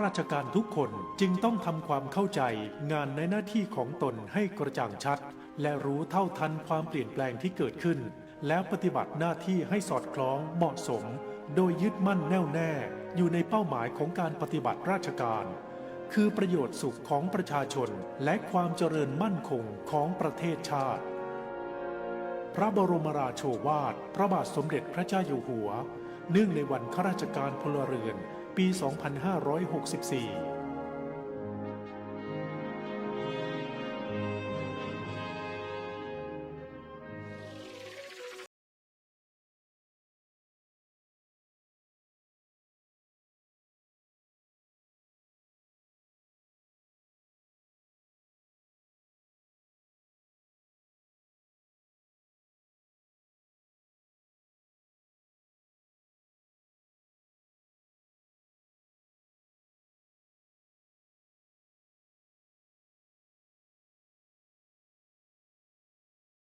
ราชการทุกคนจึงต้องทำความเข้าใจงานในหน้าที่ของตนให้กระจ่างชัดและรู้เท่าทันความเปลี่ยนแปลงที่เกิดขึ้นแล้วปฏิบัติหน้าที่ให้สอดคล้องเหมาะสมโดยยึดมั่นแน่วแน่อยู่ในเป้าหมายของการปฏิบัติราชการคือประโยชน์สุขของประชาชนและความเจริญมั่นคงของประเทศชาติพระบรมราโชวาทพระบาทสมเด็จพระเจ้าอยู่หัวเนื่องในวันข้าราชการพลเรือนปี 2564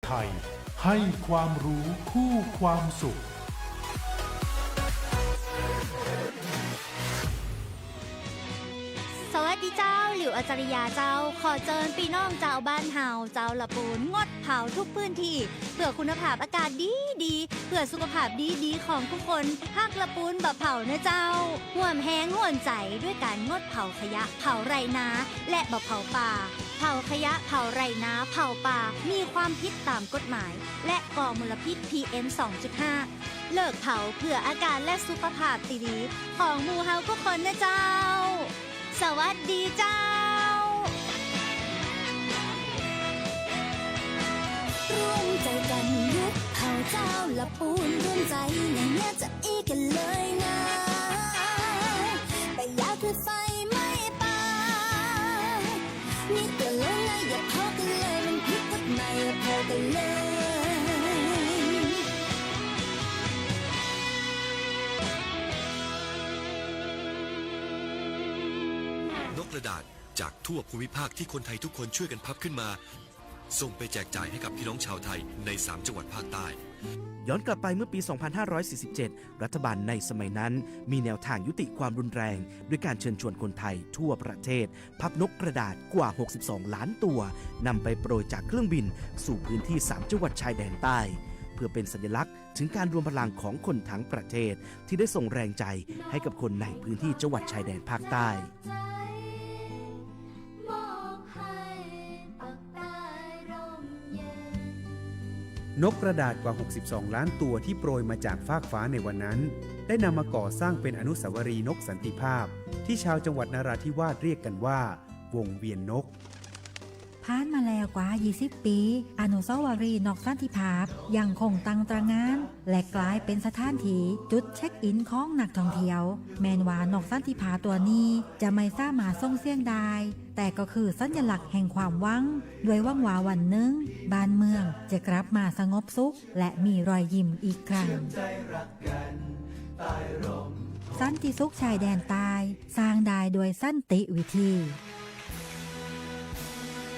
ไทยให้ความรู้คู่ความสุขสวัสดีเจ้าหลิวอาจารยาเจ้าขอเจิญพี่น้องเจ้าบ้านเฮาเจ้าละปูนงดเผาทุกพื้นที่เพื่อคุณภาพอากาศดีเพื่อสุขภาพดีของทุกคนฮักละปูนแบบเผานะเจ้าห่วมแห้งห่วนใจด้วยการงดเผาขยะเผาไรนาและแบบเผาป่าเผาขยะเผาไรนาเผาป่ามีความผิดตามกฎหมายและก่อมลพิษ PM 2.5 เลิกเผาเพื่ออากาศและสุขภาพดีๆของหมู่เฮาทุกคนนะเจ้าสวัสดีเจ้าร่วมใจกันยุบเผาเจ้าละปูนร่วมใจอย่างเนี้ยจะอีกันเลยนะแต่อยากคือไฟไม่ป่านี่ตัวเลยนะอย่าเผากันเลยมันผิดกฎหมายอย่าเผากันเลยนกกระดาษจากทั่วภูมิภาคที่คนไทยทุกคนช่วยกันพับขึ้นมาส่งไปแจกจ่ายให้กับพี่น้องชาวไทยใน3จังหวัดภาคใต้ย้อนกลับไปเมื่อปี 2547 รัฐบาลในสมัยนั้นมีแนวทางยุติความรุนแรงด้วยการเชิญชวนคนไทยทั่วประเทศพับนกกระดาษกว่า 62 ล้านตัวนำไปโปรยจากเครื่องบินสู่พื้นที่3จังหวัดชายแดนใต้เพื่อเป็นสัญลักษณ์ถึงการรวมพลังของคนทั้งประเทศที่ได้ส่งแรงใจให้กับคนในพื้นที่จังหวัดชายแดนภาคใต้นกกระดาษกว่า 62 ล้านตัวที่โปรยมาจากฟากฟ้าในวันนั้นได้นำมาก่อสร้างเป็นอนุสาวรีย์นกสันติภาพที่ชาวจังหวัดนราธิวาสเรียกกันว่าวงเวียนนกผ่านมาแล้วกว่า 20 ปี อนุสาวรีย์นกสันติภาพยังคงตั้งตระหง่านและกลายเป็นสถานที่จุดเช็คอินของนักท่องเที่ยวแม้ว่านกสันติภาพตัวนี้จะไม่สามารถส่งเสียงได้แต่ก็คือสัญลักษณ์แห่งความหวังด้วยหวังว่าวันหนึ่งบ้านเมืองจะกลับมาสงบสุขและมีรอยยิ้มอีกครั้งสันติสุขชายแดนใต้สร้างได้โดยสันติวิธี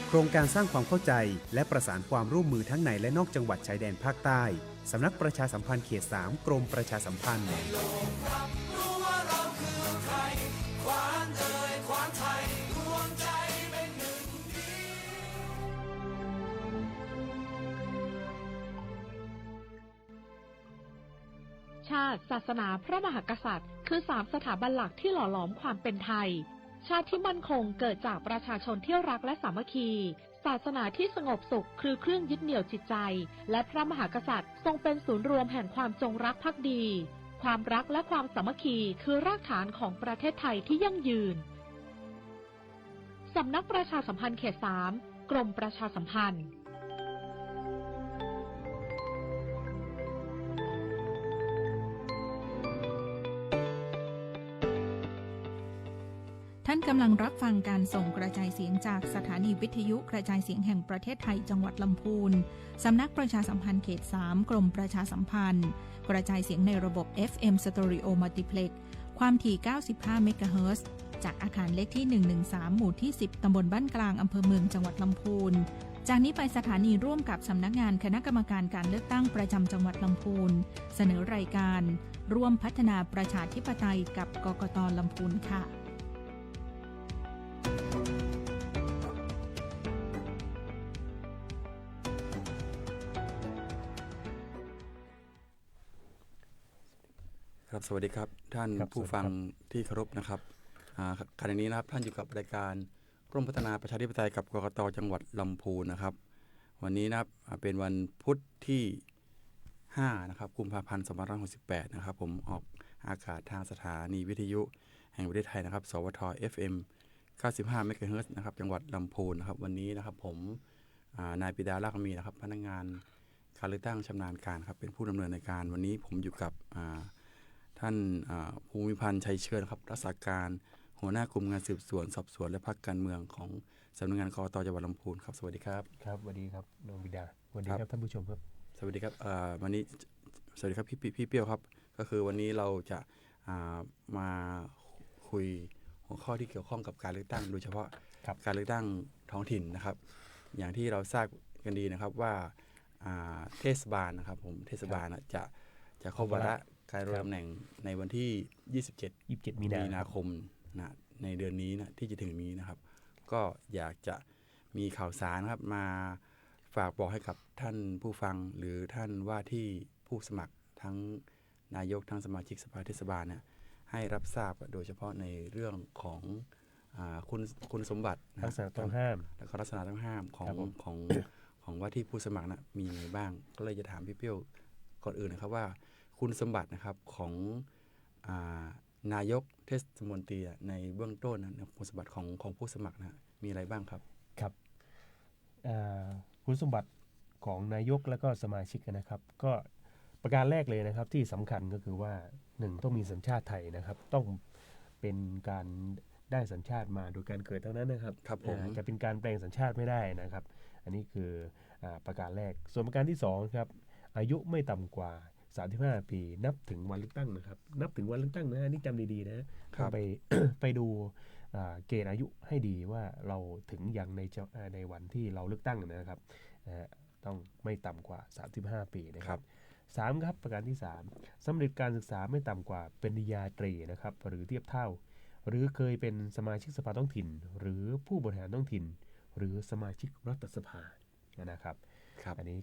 โครงการสร้างความเข้าใจและประสานความร่วมมือทั้งในและนอกจังหวัดชายแดนภาคใต้สำนักประชาสัมพันธ์เขต 3 กรมประชาสัมพันธ์ชาติศาสนาพระมหากษัตริย์คือ3สถาบันหลักที่หล่อหลอมความเป็นไทยชาติที่มั่นคงเกิดจากประชาชนที่รักและสามัคคีศาสนาที่สงบสุขคือเครื่องยึดเหนี่ยวจิตใจและพระมหากษัตริย์ทรงเป็นศูนย์รวมแห่งความจงรักภักดีความรักและความสามัคคีคือรากฐานของประเทศไทยที่ยั่งยืนสำนักประชาสัมพันธ์เขต 3 กรมประชาสัมพันธ์ท่านกำลังรับฟังการส่งกระจายเสียงจากสถานีวิทยุกระจายเสียงแห่งประเทศไทยจังหวัดลำพูนสำนักประชาสัมพันธ์เขต 3 กรมประชาสัมพันธ์กระจายเสียงในระบบ FM Stereo Multiplex ความถี่ 95 เมกะเฮิรตซ์จากอาคารเลขที่ 113 หมู่ที่ 10 ตำบลบ้านกลางอำเภอเมืองจังหวัดลำพูนจากนี้ไปสถานีร่วมกับสำนักงานคณะกรรมการการเลือกตั้งประจำจังหวัดลำพูนเสนอรายการร่วมพัฒนาประชาธิปไตยกับกกต.ลำพูนค่ะ ครับสวัสดีครับท่าน ครับ ผู้ฟัง สวัสดีครับ ที่เคารพนะครับขณะนี้นะครับท่านอยู่กับรายการร่วมพัฒนาประชาธิปไตยกับกกต.จังหวัดลำพูนนะครับ วันนี้นะครับเป็นวันพุธที่5นะครับกุมภาพันธ์2568นะครับผมออกอากาศทางสถานีวิทยุแห่งประเทศไทยนะครับสวท FM 95 เมกะเฮิรตซ์นะครับจังหวัดลำพูนนะครับวันนี้นะครับผมนายปิดาลากมีนะครับพนักงานการเลือกตั้งชำนาญการครับเป็นผู้ดำเนินในการวันนี้ผมอยู่กับท่านภูมิพันธ์ชัยเชิญครับรักษาการหัวหน้ากลุ่มงานสืบสวนสอบสวนและพรรคการเมืองของสำนักงานกกต.จังหวัดลำพูนครับสวัสดีครับครับสวัสดีครับน้องบิดาสวัสดีครับท่านผู้ชมครับสวัสดีครับวันนี้สวัสดีครับพี่เปี้ยวครับก็คือวันนี้เราจะมาคุยหัวข้อที่เกี่ยวข้องกับการเลือกตั้งโดยเฉพาะการเลือกตั้งท้องถิ่นนะครับอย่างที่เราทราบกันดีนะครับว่าเทศบาลนะครับผมเทศบาลจะครบวาระการดำรงตำแหน่งในวันที่27มีนาคมนะในเดือนนี้นะที่จะถึงนี้นะครับก็อยากจะมีข่าวสารครับมาฝากบอกให้กับท่านผู้ฟังหรือท่านว่าที่ผู้สมัครทั้งนายกทั้งสมาชิกสภาเทศบาลเนี่ยให้รับทราบโดยเฉพาะในเรื่องของคุณสมบัติลักษณะต้องห้ามแล้วก็ลักษณะต้องห้ามของว่าที่ผู้สมัครนะมีอะไรบ้างก็เลยจะถามพี่เปี้ยวก่อนอื่นนะครับว่าคุณสมบัตินะครับของนายกเทศมนตรีในเบื้องต้นนะคุณสมบัติของผู้สมัครนะมีอะไรบ้างครับครับคุณสมบัติของนายกและก็สมาชิกนะครับก็ประการแรกเลยนะครับที่สำคัญก็คือว่า1ต้องมีสัญชาติไทยนะครับต้องเป็นการได้สัญชาติมาโดยการเกิดเท่านั้นนะครับจะเป็นการแปลงสัญชาติไม่ได้นะครับอันนี้คือประการแรกส่วนประการที่2ครับอายุไม่ต่ำกว่า35ปีนับถึงวันเลือกตั้งนะครับนับถึงวันเลือกตั้งนะนี่จำดีๆนะต้องไป ไปดูเกณฑ์อายุให้ดีว่าเราถึงอย่างในวันที่เราเลือกตั้งนะครับต้องไม่ต่ำกว่า35ปีนะครับ3ครับประการที่3สำเร็จการศึกษาไม่ต่ำกว่าปริญญาตรีนะครับหรือเทียบเท่าหรือเคยเป็นสมาชิกสภาท้องถิ่นหรือผู้บริหารท้องถิ่นหรือสมาชิกรัฐสภานะครับอันนี้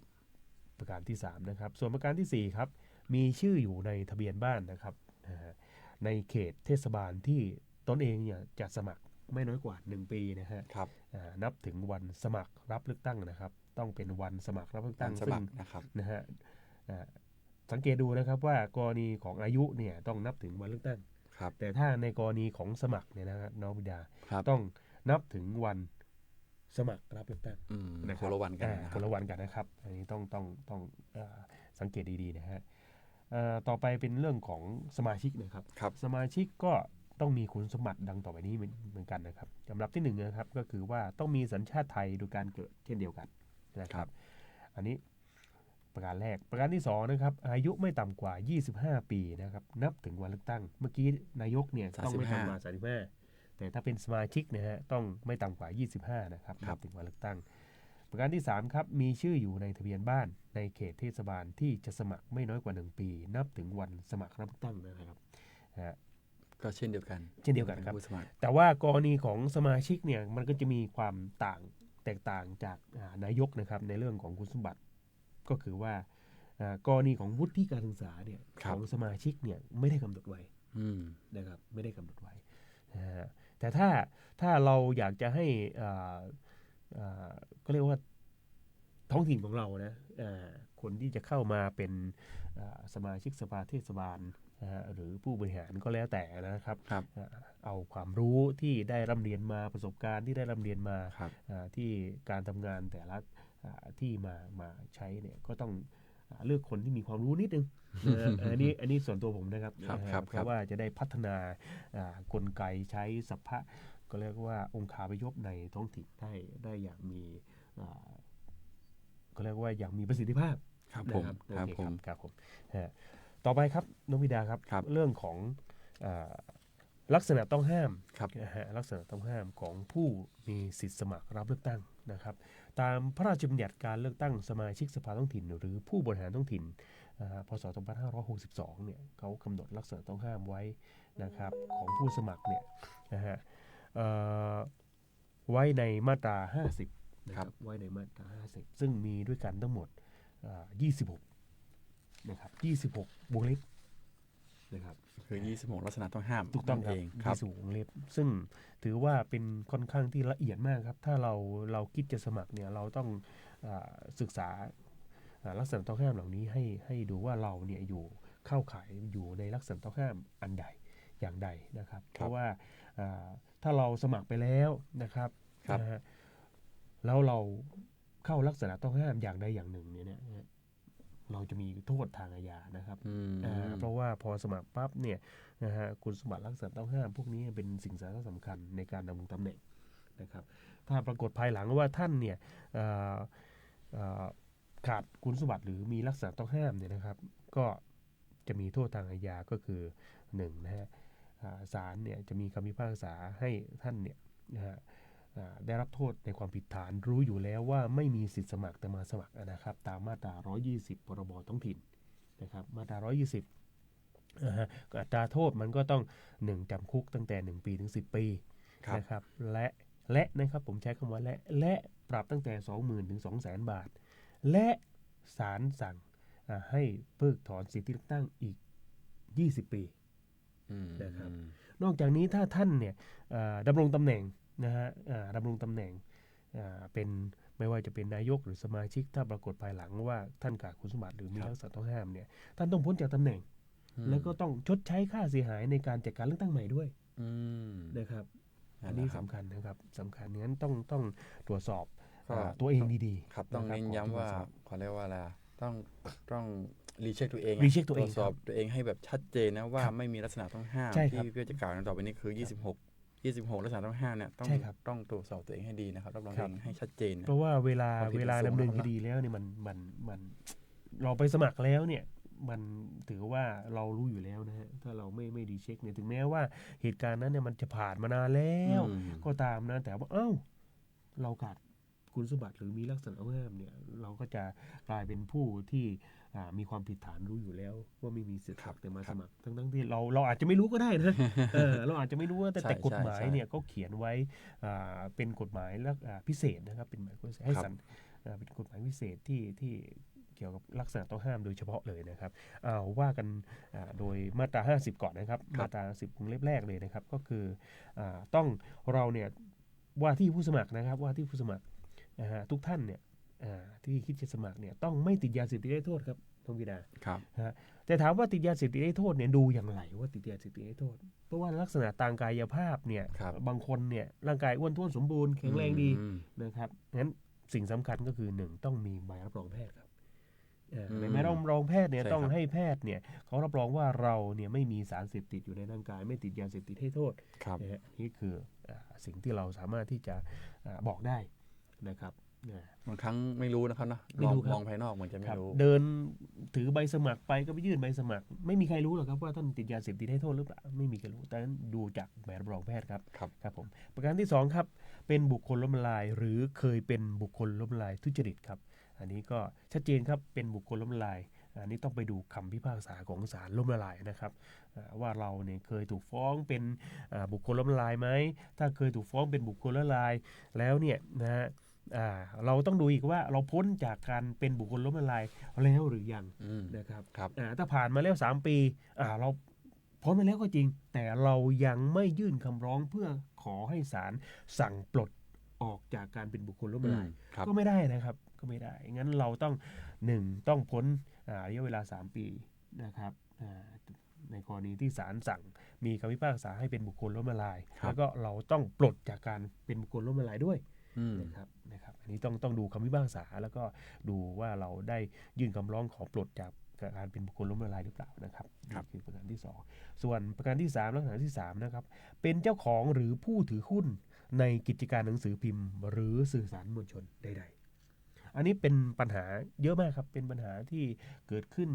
ประการที่3นะครับส่วนประการที่4ครับมีชื่ออยู่ในทะเบียนบ้านนะครับในเขตเทศบาลที่ตนเองเนี่ยจะสมัครไม่น้อยกว่า1ปีนะฮะนับถึงวันสมัครรับเลือกตั้งนะครับต้องเป็นวันสมัครรับเลือกตั้งซึ่งนะฮะสังเกตดูนะครับว่ากรณีของอายุเนี่ยต้องนับถึงวันเลือกตั้งแต่ถ้าในกรณีของสมัครเนี่ยนะครับน้องบิดาต้องนับถึงวันสมัครรับเลือกตั้งคนละวันกันคนละวันกันนะครับอันนี้ต้องสังเกตดีๆนะฮะต่อไปเป็นเรื่องของสมาชิกนะครับสมาชิกก็ต้องมีคุณสมบัติดังต่อไปนี้เหมือนกันนะครับลำดับที่1นะครับก็คือว่าต้องมีสัญชาติไทยโดยการเกิดเช่นเดียวกันนะครับอันนี้ประการแรกประการที่2นะครับอายุไม่ต่ำกว่า25ปีนะครับนับถึงวันเลือกตั้งเมื่อกี้นายกเนี่ยต้องไม่ต่ำกว่า35แต่ถ้าเป็นสมาชิกนะฮะต้องไม่ต่ำกว่า25นะครับนับถึงวันเลือกตั้งประการที่3ครับมีชื่ออยู่ในทะเบียนบ้านในเขตเทศบาลที่จะสมัครไม่น้อยกว่า1ปีนับถึงวันสมัครรับเลือกตั้งนะครับก็เช่นเดียวกันครับแต่ว่ากรณีของสมาชิกเนี่ยมันก็จะมีความแตกต่างจากนายกนะครับในเรื่องของคุณสมบัติก็คือว่ากรณีของวุฒิการศึกษาเนี่ยของสมาชิกเนี่ยไม่ได้กำหนดไว้นะครับไม่ได้กำหนดไว้แต่ถ้าเราอยากจะให้ก็เรียกว่าท้องถิ่นของเรานะคนที่จะเข้ามาเป็นสมาชิกสภาเทศบาลหรือผู้บริหารก็แล้วแต่นะครับเอาความรู้ที่ได้ร่ำเรียนมาประสบการณ์ที่ได้ร่ำเรียนมาที่การทำงานแต่ละที่มาใช้เนี่ยก็ต้องเลือกคนที่มีความรู้นิดนึง อันนี้ส่วนตัวผมนะครับเพราะว่าจะได้พัฒนากลไกใช้สัพพะก็เรียกว่าองค์คาพยพในท้องถิ่นได้อย่างมีก็เรียกว่าอย่างมีประสิทธิภาพครับผมต่อไปครับน้องวิดาครับเรื่องของลักษณะต้องห้ามลักษณะต้องห้ามของผู้มีสิทธิสมัครรับเลือกตั้งนะครับตามพระราชบัญญัติการเลือกตั้งสมาชิกสภาท้องถิ่นหรือผู้บริหารท้องถิ่นพศ 2562เนี่ยเขากำหนดลักษณะต้องห้ามไว้นะครับของผู้สมัครเนี่ยนะฮะไว้ในมาตรา50นะครับไว้ในมาตรา50ซึ่งมีด้วยกันทั้งหมด26นะครับ26วงเล็บ นะครับ คือ26ลักษณะต้องห้าม ถูกต้อง นั่น ครั เอบ งครับ ที่วงเล็บซึ่งถือว่าเป็นค่อนข้างที่ละเอียดมากครับถ้าเราคิดจะสมัครเนี่ยเราต้องศึกษาลักษณะต้องห้ามเหล่านี้ให้ดูว่าเราเนี่ยอยู่เข้าข่ายอยู่ในลักษณะต้องห้ามอันใดอย่างใดนะครับเพราะว่าถ้าเราสมัครไปแล้วนะครับ ครับ นะฮะแล้วเราเข้าลักษณะต้องห้ามอย่างใดอย่างหนึ่งเนี่ยเราจะมีโทษทางอาญานะครับเพราะว่าพอสมัครปั๊บเนี่ยนะฮะคุณสมบัติลักษณะต้องห้ามพวกนี้เป็นสิ่งสาระสำคัญในการดำรงตำแหน่งนะครับถ้าปรากฏภายหลังว่าท่านเนี่ยขาดคุณสมบัติหรือมีลักษณะต้องห้ามเนี่ยนะครับก็จะมีโทษทางอาญาก็คือ1นะฮะศาลเนี่ยจะมีคำพิพากษาให้ท่านเนี่ยนะฮะได้รับโทษในความผิดฐานรู้อยู่แล้วว่าไม่มีสิทธิสมัครแต่มาสมัครนะครับตามมาตรา120พรบท้องถิ่นนะครับมาตรา120อัตราโทษมันก็ต้อง1จำคุกตั้งแต่1ปีถึง10ปีนะครับและนะครับผมใช้คำว่าและปรับตั้งแต่ 20,000 ถึง 200,000 บาทและศาลสั่งให้เพิกถอนสิทธิเลือกตั้งอีก20 ปีนะครับนอกจากนี้ถ้าท่านเนี่ยดำรงตำแหน่งนะฮะดำรงตำแหน่งเป็นไม่ว่าจะเป็นนายกหรือสมาชิกถ้าปรากฏภายหลังว่าท่านขาดคุณสมบัติหรือมีลักษณะต้องห้ามเนี่ยท่านต้องพ้นจากตำแหน่งแล้วก็ต้องชดใช้ค่าเสียหายในการจัดการเลือกตั้งใหม่ด้วยนะครับอันนี้สำคัญนะครับสำคัญงั้นต้องตรวจสอบตัวเองดีๆครับต้องเน้นย้ำว่าเขาเรียกว่าอะไรต้องรีเช็คตัวเอง ตรวจสอบตัวเองให้แบบชัดเจนนะว่าไม่มีลักษณะต้องห้ามที่พี่จะกล่าวต่อไปนี้คือ26ลักษณะต้องห้ามเนี่ยต้องตรวจสอบตัวเองให้ดีนะครับรับรองเองให้ชัดเจนเพราะว่าเวลาดำเนินคดีแล้วเนี่ยมันเราไปสมัครแล้วเนี่ยมันถือว่าเรารู้อยู่แล้วนะฮะถ้าเราไม่ดีเช็คเนี่ยถึงแม้ว่าเหตุการณ์นั้นเนี่ยมันจะผ่านมานานแล้วก็ตามนะแต่ว่าเราขาดคุณสมบัติหรือมีลักษณะต้องห้ามเนี่ยเราก็จะกลายเป็นผู้ที่มีความผิดฐานรู้อยู่แล้วว่าไม่มีสิทธิ์แต่มาสมัครทั้งที่เราอาจจะไม่รู้ก็ได้นะเราอาจจะไม่รู้ว่าแต่กฎหมายเนี่ยก็เขียนไว้เป็นกฎหมายและพิเศษนะครับเป็นหมายให้เป็นกฎหมายพิเศษที่เกี่ยวกับลักษณะต้องห้ามโดยเฉพาะเลยนะครับว่ากันโดยมาตรา50ก่อนนะครับมาตรา10วงเล็บแรกเลยนะครับก็คือต้องเราเนี่ยว่าที่ผู้สมัครนะครับว่าที่ผู้สมัครทุกท่านเนี่ยที่คิดจะสมัครเนี่ยต้องไม่ติดยาเสพติดได้โทษครับทงพิดาแต่ถามว่าติดยาเสพติดได้โทษเนี่ยดูอย่างไรว่าติดยาเสพติดได้โทษเพราะว่าลักษณะทางกายภาพเนี่ยบางคนเนี่ยร่างกายอ้วนท้วนสมบูรณ์แข็งแรงดีนะครับงั้นสิ่งสำคัญก็คือ1ต้องมีใบรับรองแพทย์ครับใบรับรองแพทย์เนี่ยต้องให้แพทย์เนี่ยเขารับรองว่าเราเนี่ยไม่มีสารเสพติดอยู่ในร่างกายไม่ติดยาเสพติดให้โทษนี่คือสิ่งที่เราสามารถที่จะบอกได้นะครับบางครั้งไม่รู้นะครับเนาะมองภายนอกเหมือนจะไม่รู้เดินถือใบสมัครไปก็ไปยื่นใบสมัครไม่มีใครรู้หรอกครับว่าท่านติดยาเสพติดให้โทษหรือเปล่าไม่มีใครรู้แต่นั้นดูจากใบรับรองแพทย์ครับผมประการที่2ครับเป็นบุคคลล้มละลายหรือเคยเป็นบุคคลล้มละลายทุจริตครับอันนี้ก็ชัดเจนครับเป็นบุคคลล้มละลายอันนี้ต้องไปดูคำพิพากษาของศาลล้มละลายนะครับว่าเราเนี่ยเคยถูกฟ้องเป็นบุคคลล้มละลายไหมถ้าเคยถูกฟ้องเป็นบุคคลล้มละลายแล้วเนี่ยนะฮะเราต้องดูอีกว่าเราพ้นจากการเป็นบุคคลล้มละลายแล้วหรือยังนะครับถ้าผ่านมาแล้ว3 ปีเราพ้นไปแล้วก็จริงแต่เรายังไม่ยื่นคำร้องเพื่อขอให้ศาลสั่งปลดออกจากการเป็นบุคคลล้มละลายก็ไม่ได้นะครับก็ไม่ได้งั้นเราต้องต้องพ้นระยะเวลา3 ปีนะครับในกรณีที่ศาลสั่งมีคำพิพากษาให้เป็นบุคคลล้มละลายแล้วก็เราต้องปลดจากการเป็นบุคคลล้มละลายด้วยนะครับอันนี้ต้องดูคำพิพากษาแล้วก็ดูว่าเราได้ยื่นคำร้องขอปลดจากการเป็นบุคคลล้มละลายหรือเปล่านะครับนี่คือประการที่2ส่วนประการที่3ลักษณะที่3นะครับเป็นเจ้าของหรือผู้ถือหุ้นในกิจการหนังสือพิมพ์หรือสื่อสารมวลชนใดๆอันนี้เป็นปัญหาเยอะมากครับเป็นปัญหาที่เกิดขึ้น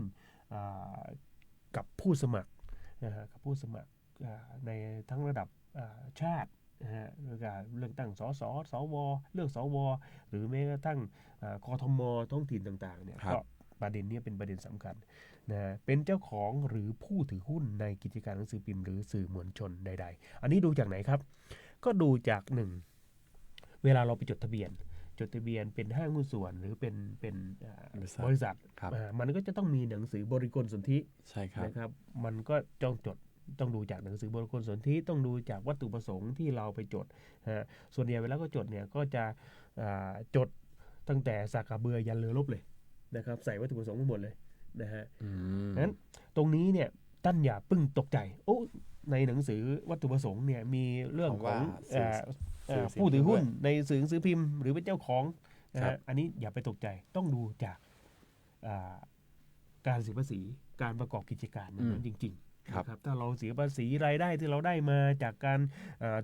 กับผู้สมัครกับผู้สมัครในทั้งระดับชาติเรื่องตั้งสสสวเลือกสวหรือแม้กระทั่งกทมท้องถิ่นต่างๆเนี่ยก็ประเด็นนี้เป็นประเด็นสำคัญนะเป็นเจ้าของหรือผู้ถือหุ้นในกิจการหนังสือพิมพ์หรือสื่อมวลชนใดๆอันนี้ดูจากไหนครับก็ดูจาก1เวลาเราไปจดทะเบียน จดทะเบียนเป็นห้างหุ้นส่วนหรือเป็นบริษัท ครับ มันก็จะต้องมีหนังสือบริกลสนธิ ใช่ครับ นะครับมันก็ต้องดูจากหนังสือบริกลสนธิต้องดูจากวัตถุประสงค์ที่เราไปจดส่วนใหญ่เวลาก็จดเนี่ยก็จะจดตั้งแต่สากกระเบือยันเรือรบเลยนะครับใส่วัตถุประสงค์ทั้งหมดเลยนะฮะงั้นตรงนี้เนี่ยท่านอย่าเพิ่งตกใจโอ้ในหนังสือวัตถุประสงค์เนี่ยมีเรื่องของผู้ถือหุ้นในสื่อหนังสือพิมพ์หรือเป็นเจ้าของนะฮะอันนี้อย่าไปตกใจต้องดูจากการเสียภาษีการประกอบกิจการนั้นจริงๆนะครับถ้าเราเสียภาษีรายได้ที่เราได้มาจากการ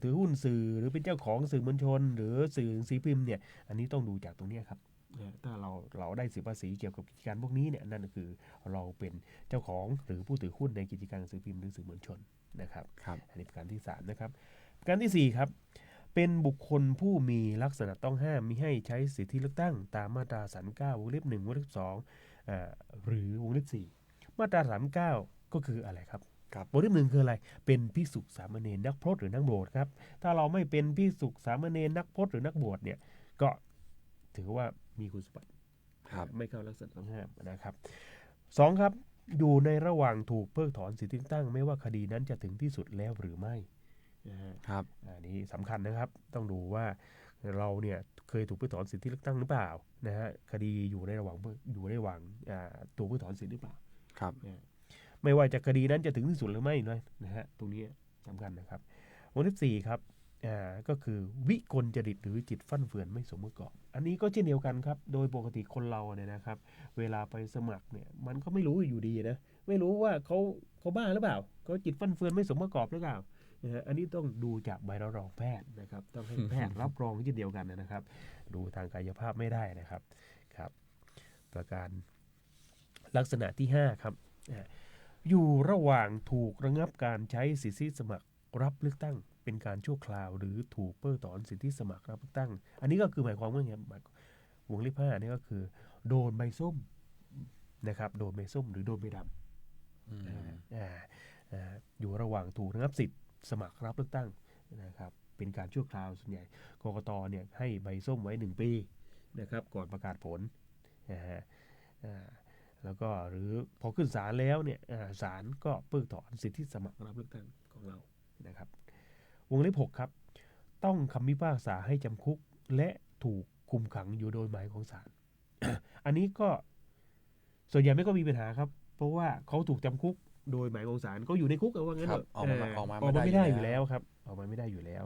ถือหุ้นสื่อหรือเป็นเจ้าของสื่อมวลชนหรือสื่อหนังสือพิมพ์เนี่ยอันนี้ต้องดูจากตรงนี้ครับถ้าเราได้เสียภาษีเกี่ยวกับกิจการพวกนี้เนี่ยนั่นก็คือเราเป็นเจ้าของหรือผู้ถือหุ้นในกิจการหนังสือพิมพ์หรือสื่อมวลชนนะครับอันนี้ประการที่3นะครับประการที่4ครับเป็นบุคคลผู้มีลักษณะต้องห้ามมิให้ใช้สิทธิเลือกตั้งตามมาตรา39วงเล็บ1วงเล็บ2หรือวงเล็บ4มาตรา39ก็คืออะไรครับวงเล็บ1คืออะไรเป็นภิกษุสามเณรนักพรตหรือนักบวชครับถ้าเราไม่เป็นภิกษุสามเณรนักพรตหรือนักบวชเนี่ยก็ถือว่ามีคุณสมบัติไม่เข้าลักษณะต้องห้ามนะครับ2ครับอยู่ในระหว่างถูกเพิกถอนสิทธิเลือกตั้งไม่ว่าคดีนั้นจะถึงที่สุดแล้วหรือไม่ครับอันนี้สำคัญนะครับต้องดูว่าเราเนี่ยเคยถูกเพิกถอนสิทธิเลือกตั้งหรือเปล่านะฮะคดีอยู่ในระหว่างถูกเพิกถอนสิทธิหรือเปล่าครับไม่ว่าจะคดีนั้นจะถึงที่สุดหรือไม่นะฮะตรงนี้สำคัญนะครับวงเล็บ4ครับก็คือวิกลจริตหรือจิตฟั่นเฟือนไม่สมประกอบอันนี้ก็เช่นเดียวกันครับโดยปกติคนเราเนี่ยนะครับเวลาไปสมัครเนี่ยมันก็ไม่รู้อยู่ดีนะไม่รู้ว่าเขาบ้าหรือเปล่าเขาจิตฟั่นเฟือนไม่สมประกอบหรือเปล่าอันนี้ต้องดูจากใบรับรองแพทย์นะครับต้องให้แพทย์รับรองเช่นเดียวกันนะครับดูทางกายภาพไม่ได้นะครับครับประการลักษณะที่5ครับอยู่ระหว่างถูกระงับการใช้สิทธิสมัครรับเลือกตั้งเป็นการชั่วคราวหรือถูกเพิกถอนสิทธิสมัครรับเลือกตั้งอันนี้ก็คือหมายความว่าไงวงเล็บ5นี่ก็คือโดนใบส้มนะครับโดนใบส้มหรือโดนใบดำอยู่ระหว่างถูกระงับสิทธิสมัครรับเลือกตั้งนะครับเป็นการชั่วคราวส่วนใหญ่กกตเนี่ยให้ใบส้มไว้1ปีนะครับก่อนประกาศผลแล้วก็หรือพอขึ้นศาลแล้วเนี่ยศาลก็เพิกถอนสิทธิสมัครรับเลือกตั้งของเรานะครับวงเล็บ6ครับต้องคำพิพากษาให้จำคุกและถูกคุมขังอยู่โดยหมายของศาล อันนี้ก็ส่วนใหญ่ไม่ก็มีปัญหาครับเพราะว่าเขาถูกจำคุกโดยหมายของศาลเขาอยู่ในคุกว่างั้นออกมาไม่ได้อยู่แล้วครับออกมาไม่ได้อยู่แล้ว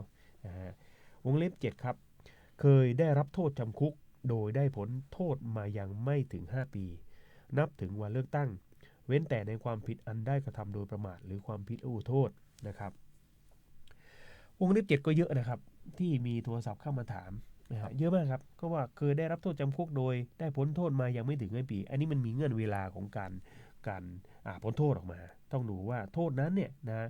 วงเล็บ7ครับเคยได้รับโทษจำคุกโดยได้ผลโทษมายังไม่ถึง5ปีนับถึงวันเลือกตั้งเว้นแต่ในความผิดอันได้กระทำโดยประมาทหรือความผิดอุโทษนะครับวงเล็บ7ก็เยอะนะครับที่มีโทรศัพท์เข้ามาถามเยอะมากครับก็ว่าเคยได้รับโทษจำคุกโดยได้พ้นโทษมายังไม่ถึง5ปีอันนี้มันมีเงื่อนเวลาของการพ้นโทษออกมาต้องดูว่าโทษนั้นเนี่ยนะ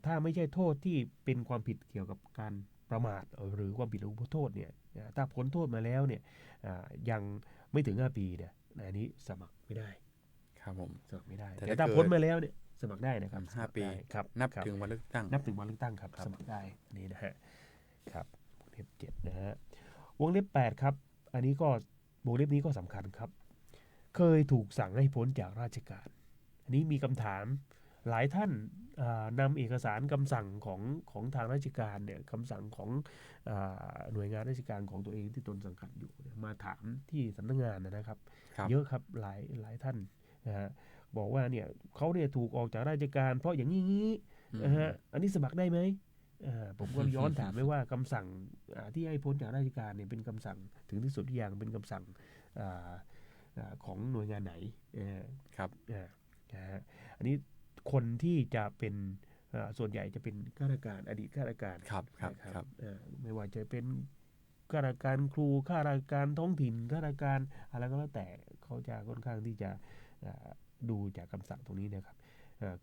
ถ้าไม่ใช่โทษที่เป็นความผิดเกี่ยวกับการประมาทหรือความผิดอุโทษเนี่ยถ้าพ้นโทษมาแล้วเนี่ยยังไม่ถึง5ปีเนี่ยอันนี้สมัครไม่ได้ครับผมสมัครไม่ได้แต่ถ้าพ้นมาแล้วเนี่ยสมัครได้นะครับ5 ปีครับนับถึงวันเลือกตั้งครับสมัครได้นี่นะฮะครับวงเล็บ7นะฮะวงเล็บ8ครับอันนี้ก็วงเล็บนี้ก็สำคัญครับเคยถูกสั่งให้พ้นจากราชการอันนี้มีคำถามหลายท่านนำเอกสารคำสั่งของทางราชการเนี่ยคำสั่งของหน่วยงานราชการของตัวเองที่ตนสังกัดอยู่มาถามที่สำนักงานนะครับเยอะครับหลายท่านนะฮะบอกว่าเนี่ยเขาเนี่ยถูกออกจากราชการเพราะอย่างนี้นะฮะอันนี้สมัครได้ไหมผมก็ย้อนถามไปว่าคำสั่งที่ให้พ้นจากราชการเนี่ยเป็นคำสั่งถึงที่สุดอย่างเป็นคำสั่งของหน่วยงานไหนครับอันนี้คนที่จะเป็นส่วนใหญ่จะเป็นข้าราชการอดีตข้าราชการครับไม่ว่าจะเป็นข้าราชการครูข้าราชการท้องถิ่นข้าราชการอะไรก็แล้วแต่เขาจะค่อนข้างที่จะดูจากคำสั่งตรงนี้นะครับ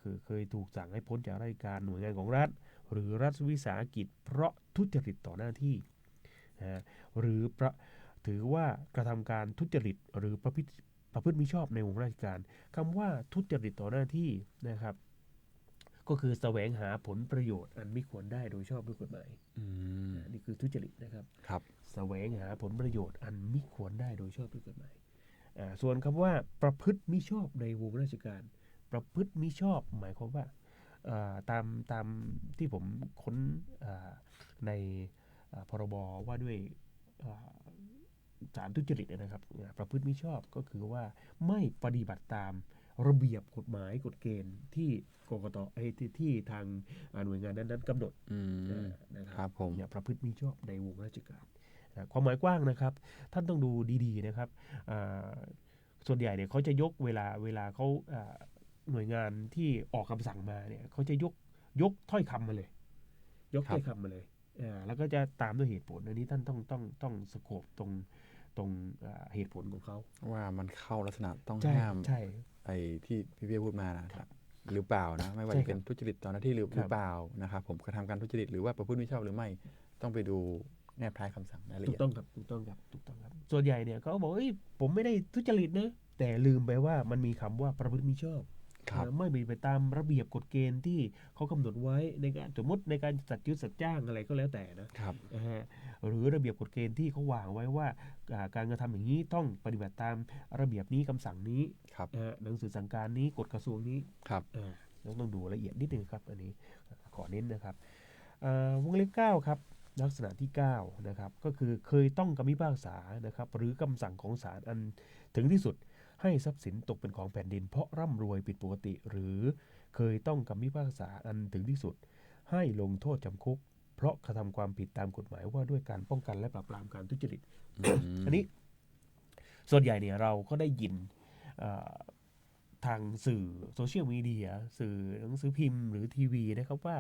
คือเคยถูกสั่งให้พ้นจากราชการหน่วยงานของรัฐหรือรัฐวิสาหกิจเพราะทุจริตต่อหน้าที่หรือถือว่ากระทำการทุจริตหรือประพฤติมิชอบในวงราชการคำว่าทุจริตต่อหน้าที่นะครับก็คือแสวงหาผลประโยชน์อันไม่ควรได้โดยชอบด้วยกฎหมายนี่คือ คือทุจริตนะครับ ครับ แสวงหาผลประโยชน์อันมิควรได้โดยชอบด้วยกฎหมายส่วนคำว่าประพฤติมิชอบในวงราชการ ประพฤติมิชอบหมายความว่าตามที่ผมค้นในพรบว่าด้วยสารทุจริตนะครับ ประพฤติมิชอบก็คือว่าไม่ปฏิบัติตามระเบียบกฎหมายกฎเกณฑ์ที่กกตที่ทางหน่วยงานนั้นๆกำหนดนะครับผม อย่าประพฤติมิชอบในวงราชการความหมายกว้างนะครับท่านต้องดูดีๆนะครับส่วนใหญ่เนี่ยเขาจะยกเวลาเขาหน่วยงานที่ออกคำสั่งมาเนี่ยเขาจะยกถ้อยคำมาเลยถ้อยคำมาเลยแล้วก็จะตามด้วยเหตุผลอันนี้ท่านต้องสโคปตรงเหตุผลของเขาว่ามันเข้าลักษณะต้อง ใช่ ห้าม ใช่ ไอ้ที่พี่เบี้ยพูดมานะครับหรือเปล่านะไม่ว่าจะเป็นทุจริตต่อหน้าที่หรือเปล่านะครับผมกระทำการทุจริตหรือว่าประพฤติมิชอบหรือไม่ต้องไปดูแนบท้ายคำสั่งรายละเอียด ถูกต้องครับส่วนใหญ่เนี่ยเขาบอกผมไม่ได้ทุจริตนะแต่ลืมไปว่ามันมีคำว่าประพฤติมิชอบไม่เป็นไปตามระเบียบกฎเกณฑ์ที่เขากำหนดไว้ในการสมมติในการจัดซื้อจัดจ้างอะไรก็แล้วแต่นะครับหรือระเบียบกฎเกณฑ์ที่เขาวางไว้ว่าการกระทำอย่างนี้ต้องปฏิบัติตามระเบียบนี้คำสั่งนี้หนังสือสั่งการนี้กฎกระทรวงนี้ต้องดูละเอียดนิดนึงครับอันนี้ขอเน้นนะครับวงเล็บ9ครับลักษณะที่9นะครับก็คือเคยต้องคำพิพากษานะครับหรือคำสั่งของศาลอันถึงที่สุดให้ทรัพย์สินตกเป็นของแผ่นดินเพราะร่ำรวยผิดปกติหรือเคยต้องคำพิพากษาอันถึงที่สุดให้ลงโทษจำคุกเพราะกระทำความผิดตามกฎหมายว่าด้วยการป้องกันและปราบปรามการทุจริต อันนี้ส่วนใหญ่เนี่ยเราก็ได้ยินทางสื่อโซเชียลมีเดียสื่อหนังสือพิมพ์หรือทีวีนะครับว่า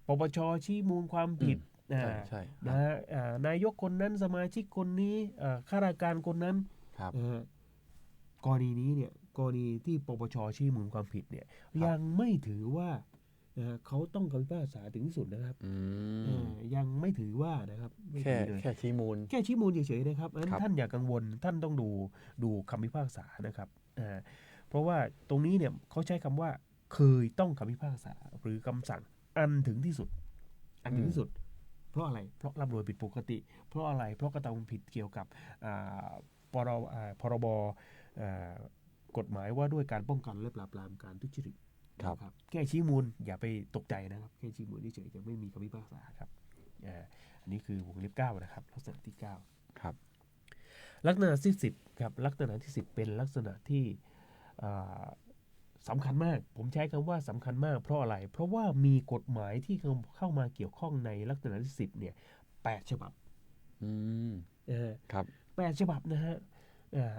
ปปช.ชี้มูลความผิดนายกคนนั้นสมาชิกคนนี้ข้าราชการคนนั้นกรณีนี้เนี่ยกรณีที่ปปช.ชี้มูลความผิดเนี่ยยังไม่ถือว่าเขาต้องคำพิพากษาถึงที่สุดนะครับยังไม่ถือว่านะครับแค่ชี้มูลเฉยๆนะครับท่านอย่ากังวลท่านต้องดูคำพิพากษานะครับเพราะว่าตรงนี้เนี่ยเขาใช้คำว่าเคยต้องคำพิพากษาหรือคำสั่งอันถึงที่สุดเพราะอะไรเพราะร่ำรวยผิดปกติเพราะอะไรเพราะกระทำผิดเกี่ยวกับพรบกฎหมายว่าด้วยการป้องกันและปราบปรามการทุจริตครับแค่ชี้มูลอย่าไปตกใจนะครับแค่ชี้มูลเฉยๆจะไม่มีคำพิพากษาครับอันนี้คือวงเล็บ9นะครับลักษณะที่9ครับลักษณะที่10ครับลักษณะที่10เป็นลักษณะที่สำคัญมากผมใช้คำว่าสำคัญมากเพราะอะไรเพราะว่ามีกฎหมายที่เข้ามาเกี่ยวข้องในลักษณะที่10เนี่ย8ฉบับครับ8ฉบับนะฮะ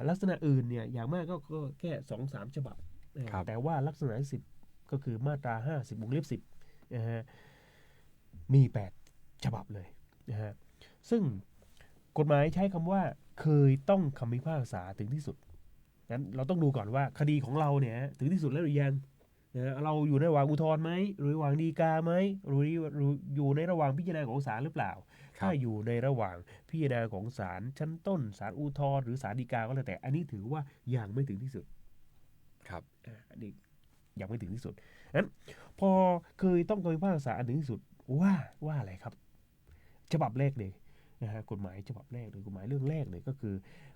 ลักษณะอื่นเนี่ยอย่างมากก็แค่ 2-3 ฉบับแต่ว่าลักษณะที่10ก็คือมาตรา50วงเล็บ10นะฮะมี8ฉบับเลยนะฮะซึ่งกฎหมายใช้คำว่าเคยต้องคำพิพากษาถึงที่สุดงั้นเราต้องดูก่อนว่าคดีของเราเนี่ยถึงที่สุดแล้วหรือยังเราอยู่ในระหว่างอุทธรณ์ไหมหรือระหว่างฎีกาไหมหรืออยู่ในระหว่างพิจารณาของศาลหรือเปล่าถ้าอยู่ในระหว่างพิจารณาของศาลชั้นต้นศาลอุทธรณ์หรือศาลฎีกาก็แล้วแต่อันนี้ถือว่ายังไม่ถึงที่สุดครับอันนี้ยังไม่ถึงที่สุดงั้นพอเคยต้องคำพิพากษาอันถึงที่สุดว่าอะไรครับฉบับแรกเลยนะฮะกฎหมายฉบับแรกเลยกฎหมายเรื่องแรกเลยก็คือ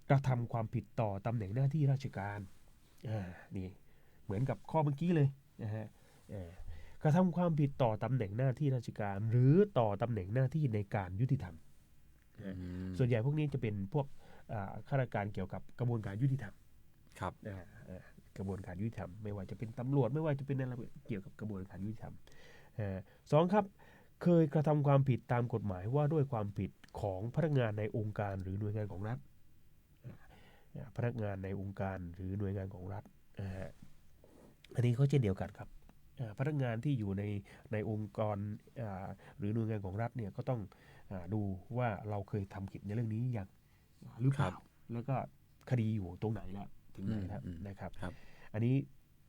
กระทำความผิดต่อตำแหน่งหน้าที่ราชการนี่เหมือนกับข้อเมื่อกี้เลยนะฮะกระทำความผิดต่อตำแหน่งหน้าที่ราชการหรือต่อตำแหน่งหน้าที่ในการยุติธรรมส่วนใหญ่พวกนี้จะเป็นพวกข้าราชการเกี่ยวกับกระบวนการยุติธรรมครับกระบวนการยุติธรรมไม่ว่าจะเป็นตำรวจไม่ว่าจะเป็นอะไรเกี่ยวกับกระบวนการยุติธรรม2ครับเคยกระทำความผิดตามกฎหมายว่าด้วยความผิดของพนักงานในองค์การหรือหน่วยงานของรัฐพนักงานในองค์การหรือหน่วยงานของรัฐอันนี้ก็เช่นเดียวกันครับพนักงานที่อยู่ในองค์กรหรือหน่วยงานของรัฐเนี่ยก็ต้องดูว่าเราเคยทำผิดในเรื่องนี้อย่างหรือเปล่าแล้วก็คดีอยู่ตรงไหนแล้วถึงไหนแล้วนะครับอันนี้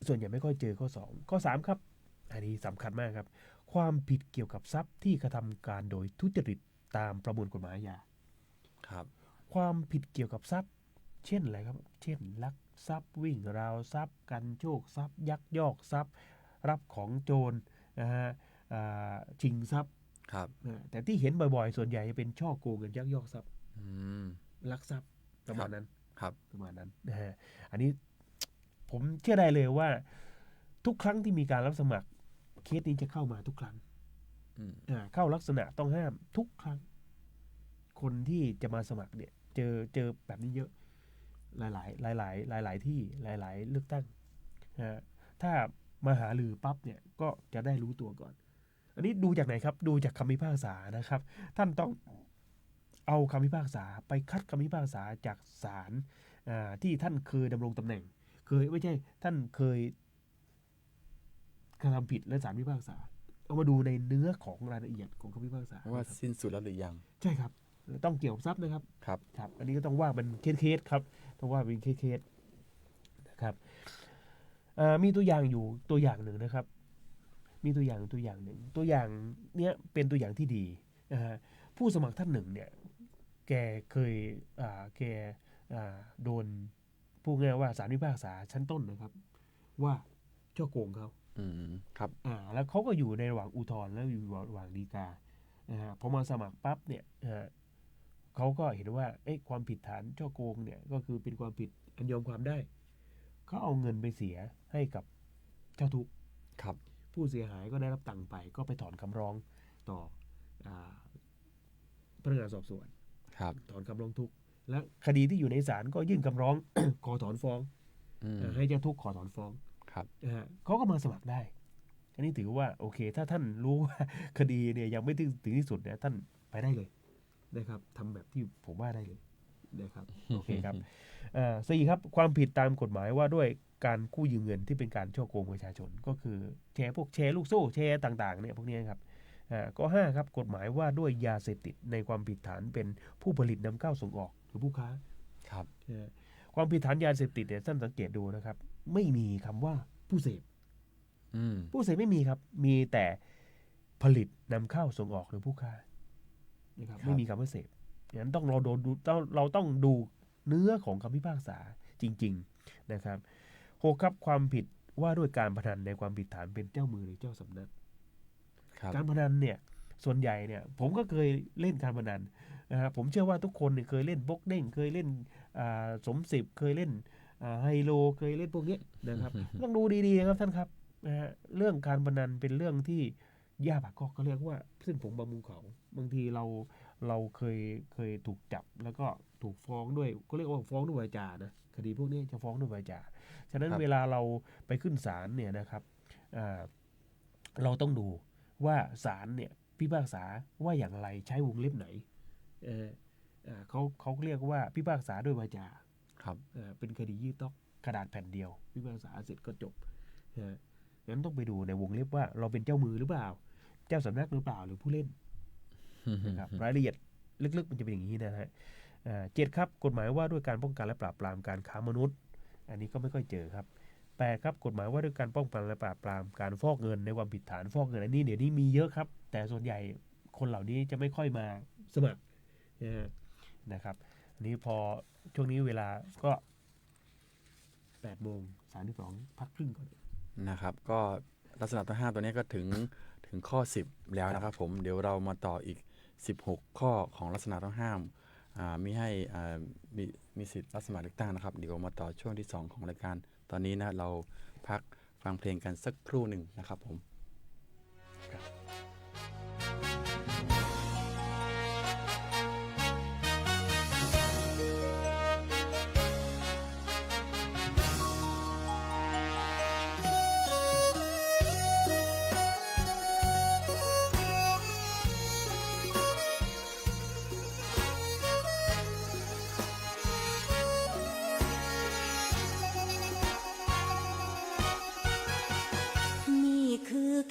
ส่วนใหญ่ไม่ค่อยเจอข้อ2ข้อ3ครับอันนี้สำคัญมากครับความผิดเกี่ยวกับทรัพย์ที่กระทำการโดยทุจริตตามประมวลกฎหมายอาญาครับความผิดเกี่ยวกับทรัพย์เช่นอะไรครับเช่นลักทรัพย์วิ่งราวทรัพย์กันโชคทรัพย์ยักยอกทรัพย์รับของโจรนะฮะชิงทรัพย์ ครับ แต่ที่เห็นบ่อยๆส่วนใหญ่จะเป็นช่อโกงกันยักยอกทรัพย์ อืม ลักทรัพย์ประมาณนั้น ครับ ประมาณนั้นนะฮะอันนี้ผมเชื่อได้เลยว่าทุกครั้งที่มีการรับสมัครเคสนี้จะเข้ามาทุกครั้ง เข้าลักษณะต้องห้ามทุกครั้งคนที่จะมาสมัครเนี่ยเจอแบบนี้เยอะหลายที่หลายเลือกตั้งถ้ามาหาลือปั๊บเนี่ยก็จะได้รู้ตัวก่อน อันนี้ดูจากไหนครับดูจากคำพิพากษานะครับท่านต้องเอาคำพิพากษาไปคัดคำพิพากษาจากศาลที่ท่านเคยดำรงตำแหน่งไม่ใช่ท่านเคยกระทำผิดและศาลพิพากษาเอามาดูในเนื้อของรายละเอียดของคำพิพากษาว่าสิ้นสุดแล้วหรือยังใช่ครับต้องเกี่ยวกับทรัพย์นะครับครับอันนี้ก็ต้องว่าเป็นเคสครับต้องว่าเป็นเคสนะครับมีตัวอย่างอยู่ตัวอย่างหนึ่งนะครับมีตัวอย่างหนึ่งตัวอย่างเนี้ยเป็นตัวอย่างที่ดีผู้สมัครท่านหนึ่งเนี่ยแกเคยโดนพูดง่ายว่าศาลพิพากษาชั้นต้นนะครับว่าช่อโกงเขาครับแล้วเขาก็อยู่ในระหว่างอุทธรณ์แล้วอยู่ระหว่างฎีกาพอมาสมัครปั๊บเนี่ยเขาก็เห็นว่าความผิดฐานช่อโกงเนี่ยก็คือเป็นความผิดอันยอมความได้เขาเอาเงินไปเสียให้กับเจ้าทุกข์ผู้เสียหายก็ได้รับตังค์ไปก็ไปถอนคำร้องต่อพนักงานสอบสวนถอนคำร้องทุกข์และคดีที่อยู่ในศาลก็ยื่นคำร้อง ขอถอนฟ้องให้เจ้าทุกข์ขอถอนฟ้องเขาก็มาสมัครได้อันนี้ถือว่าโอเคถ้าท่านรู้ว่าคดีเนี่ยยังไม่ถึงที่สุดเนี่ยท่านไปได้เลยนะครับทำแบบที่ผมว่าได้เลยนะครับโอเคครับ4ครับความผิดตามกฎหมายว่าด้วยการกู้ยืมเงินที่เป็นการช่อโกงประชาชนก็คือแชร์พวกแชร์ลูกโซ่แชร์ต่างๆเนี่ยพวกนี้ครับก็5ครับกฎหมายว่าด้วยยาเสพติดในความผิดฐานเป็นผู้ผลิตนำเข้าส่งออกหรือผู้ค้าครับความผิดฐานยาเสพติดเนี่ยท่านสังเกตดูนะครับไม่มีคำว่าผู้เสพผู้เสพไม่มีครับมีแต่ผลิตนำเข้าส่งออกหรือผู้ค้านะครับไม่มีคำว่าเสพงั้นต้องเราต้องดูเนื้อของคำพิพากษาจริงๆนะครับ6ครับความผิดว่าด้วยการพนันในความผิดฐานเป็นเจ้ามือหรือเจ้าสำนักการพนันเนี่ยส่วนใหญ่เนี่ยผมก็เคยเล่นการพนันนะครับผมเชื่อว่าทุกคนเนี่ยเคยเล่นบกเด้งเคยเล่นสมสิบเคยเล่นไฮโลเคยเล่นพวกนี้นะครับ ต้องดูดีๆครับท่านครับเรื่องการพนันเป็นเรื่องที่ย่าปากคอกก็เรียกว่าเส้นผมบำรุงเขาบางทีเราเคยถูกจับแล้วก็ถูกฟ้องด้วยก็เรียกว่าฟ้องด้วยวาจานะคดีพวกนี้จะฟ้องด้วยวาจาฉะนั้นเวลาเราไปขึ้นศาลเนี่ยนะครับเราต้องดูว่าศาลเนี่ยพิพากษาว่าอย่างไรใช้วงเล็บไหนเขาเรียกว่าพิพากษาด้วยวาจาเป็นคดียืดต๊อกกระดาษแผ่นเดียวพิพากษาเสร็จก็จบงั้นต้องไปดูในวงเล็บว่าเราเป็นเจ้ามือหรือเปล่าเจ้าสำนักหรือเปล่าหรือผู้เล่นนะครับรายละเอียดลึกๆมันจะเป็นอย่างนี้นะฮะ7ครับกฎหมายว่าด้วยการป้องกันและปราบปรามการค้ามนุษย์อันนี้ก็ไม่ค่อยเจอครับ8ครับกฎหมายว่าด้วยการป้องกันและปราบปรามการฟอกเงินในความผิดฐานฟอกเงินอันนี้เดี๋ยวนี้มีเยอะครับแต่ส่วนใหญ่คนเหล่านี้จะไม่ค่อยมาสมัครนะครับอันนี้พอช่วงนี้เวลาก็8:32พักครึ่งก่อนนะครับก็ลักษณะตัว5ตัวนี้ก็ถึงข้อ10แล้วนะครับผมเดี๋ยวเรามาต่ออีก16ข้อของลักษณะต้องห้ามมีให้มีสิทธิ์รับสมัครเลือกตั้งนะครับเดี๋ยวมาต่อช่วงที่2ของรายการตอนนี้นะเราพักฟังเพลงกันสักครู่หนึ่งนะครับผม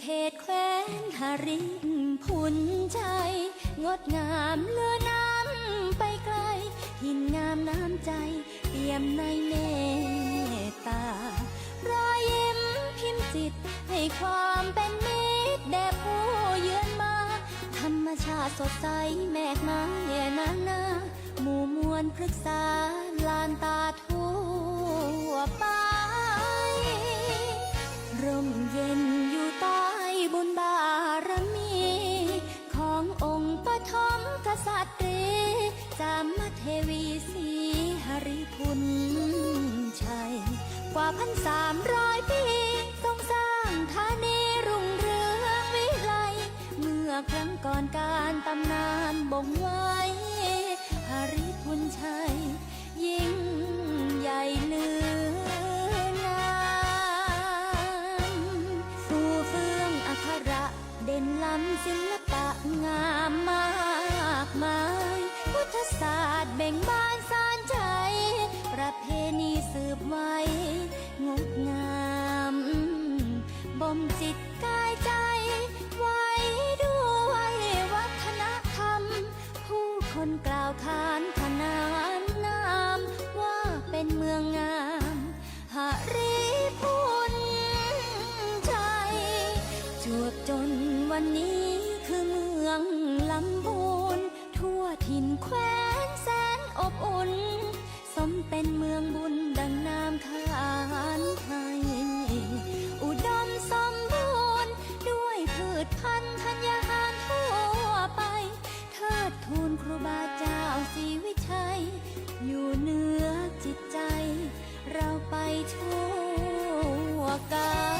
เขตแคว้นหรินพุนใจงดงามเลือน้ำไปไกลหินงามน้ำใจเปี่ยมในเมตตารอยยิ้มพิมพ์จิตให้ความเป็นมิตรแด่ผู้เยือนมาธรรมชาติสดใสแมกไม้นานาหมู่มวลพฤกษาลานตาทั่วไปร่มเย็นอยู่ใต้บุญบารมีขอ ปฐมกษัตริย์จามเทวีศรีหริพุนชัยกว่า 1,300 ปีทรงสร้างธานีรุ่งเรืองวิไลเมื่อครั้งก่อนการตำนานบ่งไว้หริพุนชัยยิ่งใหญ่เหลืองามฟูเฟืองอักขระเด่นล้ำศิลปะงามมากมายพุทธศาสตร์เบ่งบานสานใจประเพณีสืบไว้งดงามบ่มจิตกายใจไว้ด้วยวัฒนธรรมผู้คนกล่าวขานขนานนามว่าเป็นเมืองงามหริพุนชัยจวบจนวันนี้คือเมืองลำพูนทั่วถิ่นแคว้นแสนอบอุ่นสมเป็นเมืองบุญดังนามขานให้อุดมสมบูรณ์ด้วยพืชพันธุ์ธัญญาหารทั่วไปเทิดทูนครูบาเจ้าศรีวิชัยอยู่เหนือจิตใจเราไปทั่วกาล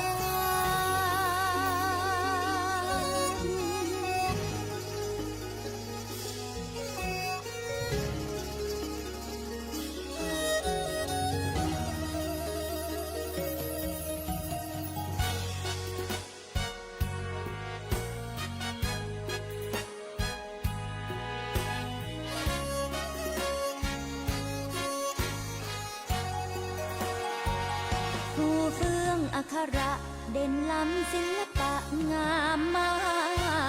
อักขระเด่นล้ำศิลปะงามมา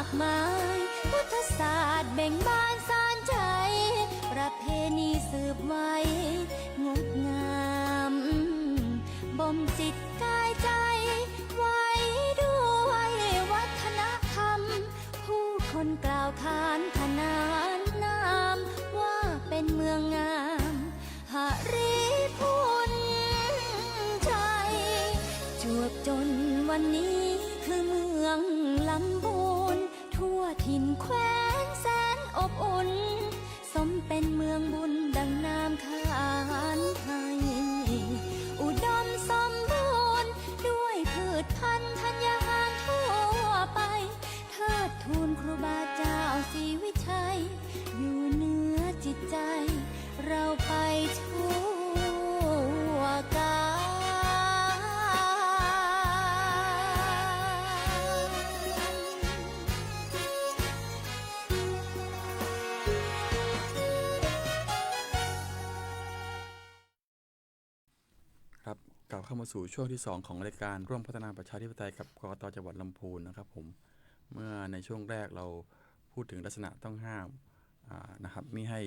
กมายพุทธศาสตร์เบ่งบานสานใจประเพณีสืบไว้งดงามบ่มจิตกายใจไว้ด้วยวัฒนธรรมผู้คนกล่าวขานขนานนามว่าเป็นเมืองงามหริพุนชัยจวบจนวันนี้คือเมืองลำพูนทั่วถิ่นแคว้นแสนอบอุ่นสมเป็นเมืองบุญดังนามขานให้อุดมสมบูรณ์ด้วยพืชพันธุ์ธัญญาหารทั่วไปเทิดทูนครูบาเจ้าศรีวิชัยอยู่เหนือจิตใจเราไปทั่วกาล ครับกลับเข้ามาสู่ช่วงที่ 2 ของรายการร่วมพัฒนาประชาธิปไตยกับกกต.จังหวัดลำพูนนะครับผมเมื่อในช่วงแรกเราพูดถึงลักษณะต้องห้ามนะครับมิให้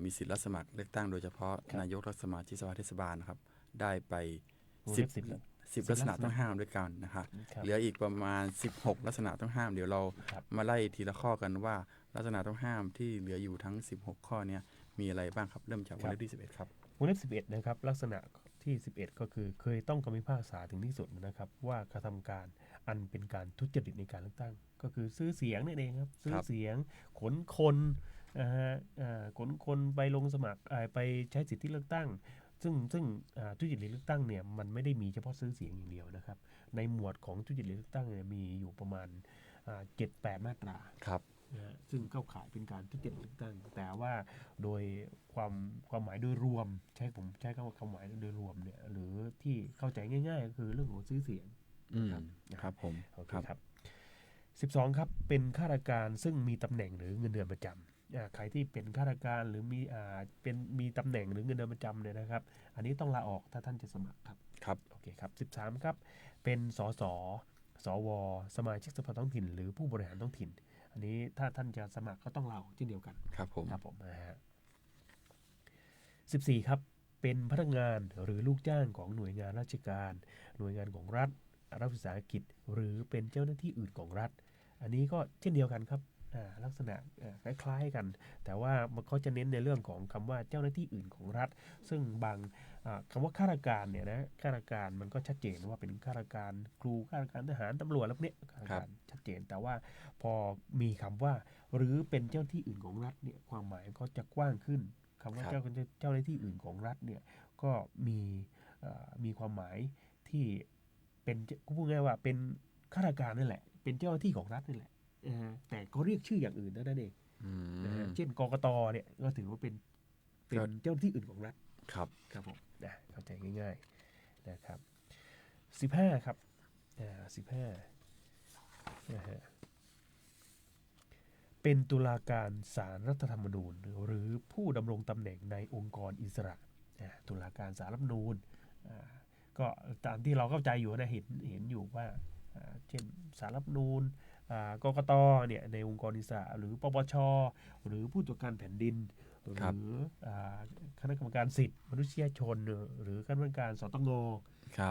มีสิทธิรับสมัครเลือกตั้งโดยเฉพาะนายกและสมาชิกสภาเทศบาลนะครับได้ไป10ลักษณะต้องห้ามด้วยกันนะครับเหลืออีกประมาณ16ลักษณะต้องห้ามเดี๋ยวเรามาไล่ทีละข้อกันว่าลักษณะต้องห้ามที่เหลืออยู่ทั้ง16ข้อนี้มีอะไรบ้างครับเริ่มจากวงเล็บที่11ครับวงเล็บ11นะครับลักษณะที่11ก็คือเคยต้องคำพิพากษาถึงที่สุดนะครับว่ากระทำการอันเป็นการทุจริตในการเลือกตั้งก็คือซื้อเสียงนั่นเองครับซื้อเสียงขนคนขนคนไปลงสมัครไปใช้สิทธิเลือกตั้งซึ่งทุจริตเลือกตั้งเนี่ยมันไม่ได้มีเฉพาะซื้อเสียงอย่างเดียวนะครับในหมวดของทุจริตเลือกตั้งเนี่ยมีอยู่ประมาณ7-8 มาตราครับซึ่งเข้าข่ายเป็นการทุจริตเลือกตั้งแต่ว่าโดยความหมายโดยรวมผมใช้คำว่าความหมายโดยรวมเนี่ยหรือที่เข้าใจง่ายๆก็คือเรื่องของซื้อเสียงครับผมโอเคครับ12ครับเป็นข้าราชการซึ่งมีตำแหน่งหรือเงินเดือนประจำใครที่เป็นข้าราชการหรือมีตำแหน่งหรือเงินเดือนประจำเนี่ยนะครับอันนี้ต้องลาออกถ้าท่านจะสมัครครับโอเคครับ13ครับเป็นสสสวสมาชิกสภาท้องถิ่นหรือผู้บริหารท้องถิ่นอันนี้ถ้าท่านจะสมัครก็ต้องลาออกเช่นเดียวกันครับผมนะฮะ14ครับเป็นพนักงานหรือลูกจ้างของหน่วยงานราชการหน่วยงานของรัฐวิสาหกิจหรือเป็นเจ้าหน้าที่อื่นของรัฐอันนี้ก็เช่นเดียวกันครับลักษณะคล้ายๆกันแต่ว่ามันเขาจะเน้นในเรื่องของคำว่าเจ้าหน้าที่อื่นของรัฐซึ่งบางคำว่าข้าราชการเนี่ยนะข้าราชการมันก็ชัดเจนว่าเป็นข้าราชการครูข้าราชการทหารตำรวจแล้วเนี่ยข้าราชการชัดเจนแต่ว่าพอมีคำว่า หรือเป็นเจ้าที่อื่นของรัฐเนี่ยความหมายก็จะกว้างขึ้นคำว่าเจ้าหน้าที่อื่นของรัฐเนี่ยก็มีความหมายที่เป็นพูดง่ายว่าเป็นข้าราชการนั่นแหละเป็นเจ้าหน้าที่ของรัฐนั่นแหละแต่ก็เรียกชื่ออย่างอื่นนั่นเองเช่นกกตเนี่ยก็ถือว่าเป็นเจ้าหน้าที่อื่นของรัฐครับครับผมเข้าใจง่ายๆนะครับ15ครับ15นะฮะเป็นตุลาการศาลรัฐธรรมนูญหรือผู้ดำรงตำแหน่งในองค์กรอิสระตุลาการศาลรัฐธรรมนูญก็ตามที่เราเข้าใจอยู่นะเห็นอยู่ว่าเช่นศาลรัฐธรรมนูญกกตเนี่ยในองค์กรอิสระหรือปปชหรือผู้ตรวจการแผ่นดินหรือคณะกรรมการสิทธิมนุษยชนหรือคณะกรรมการสตง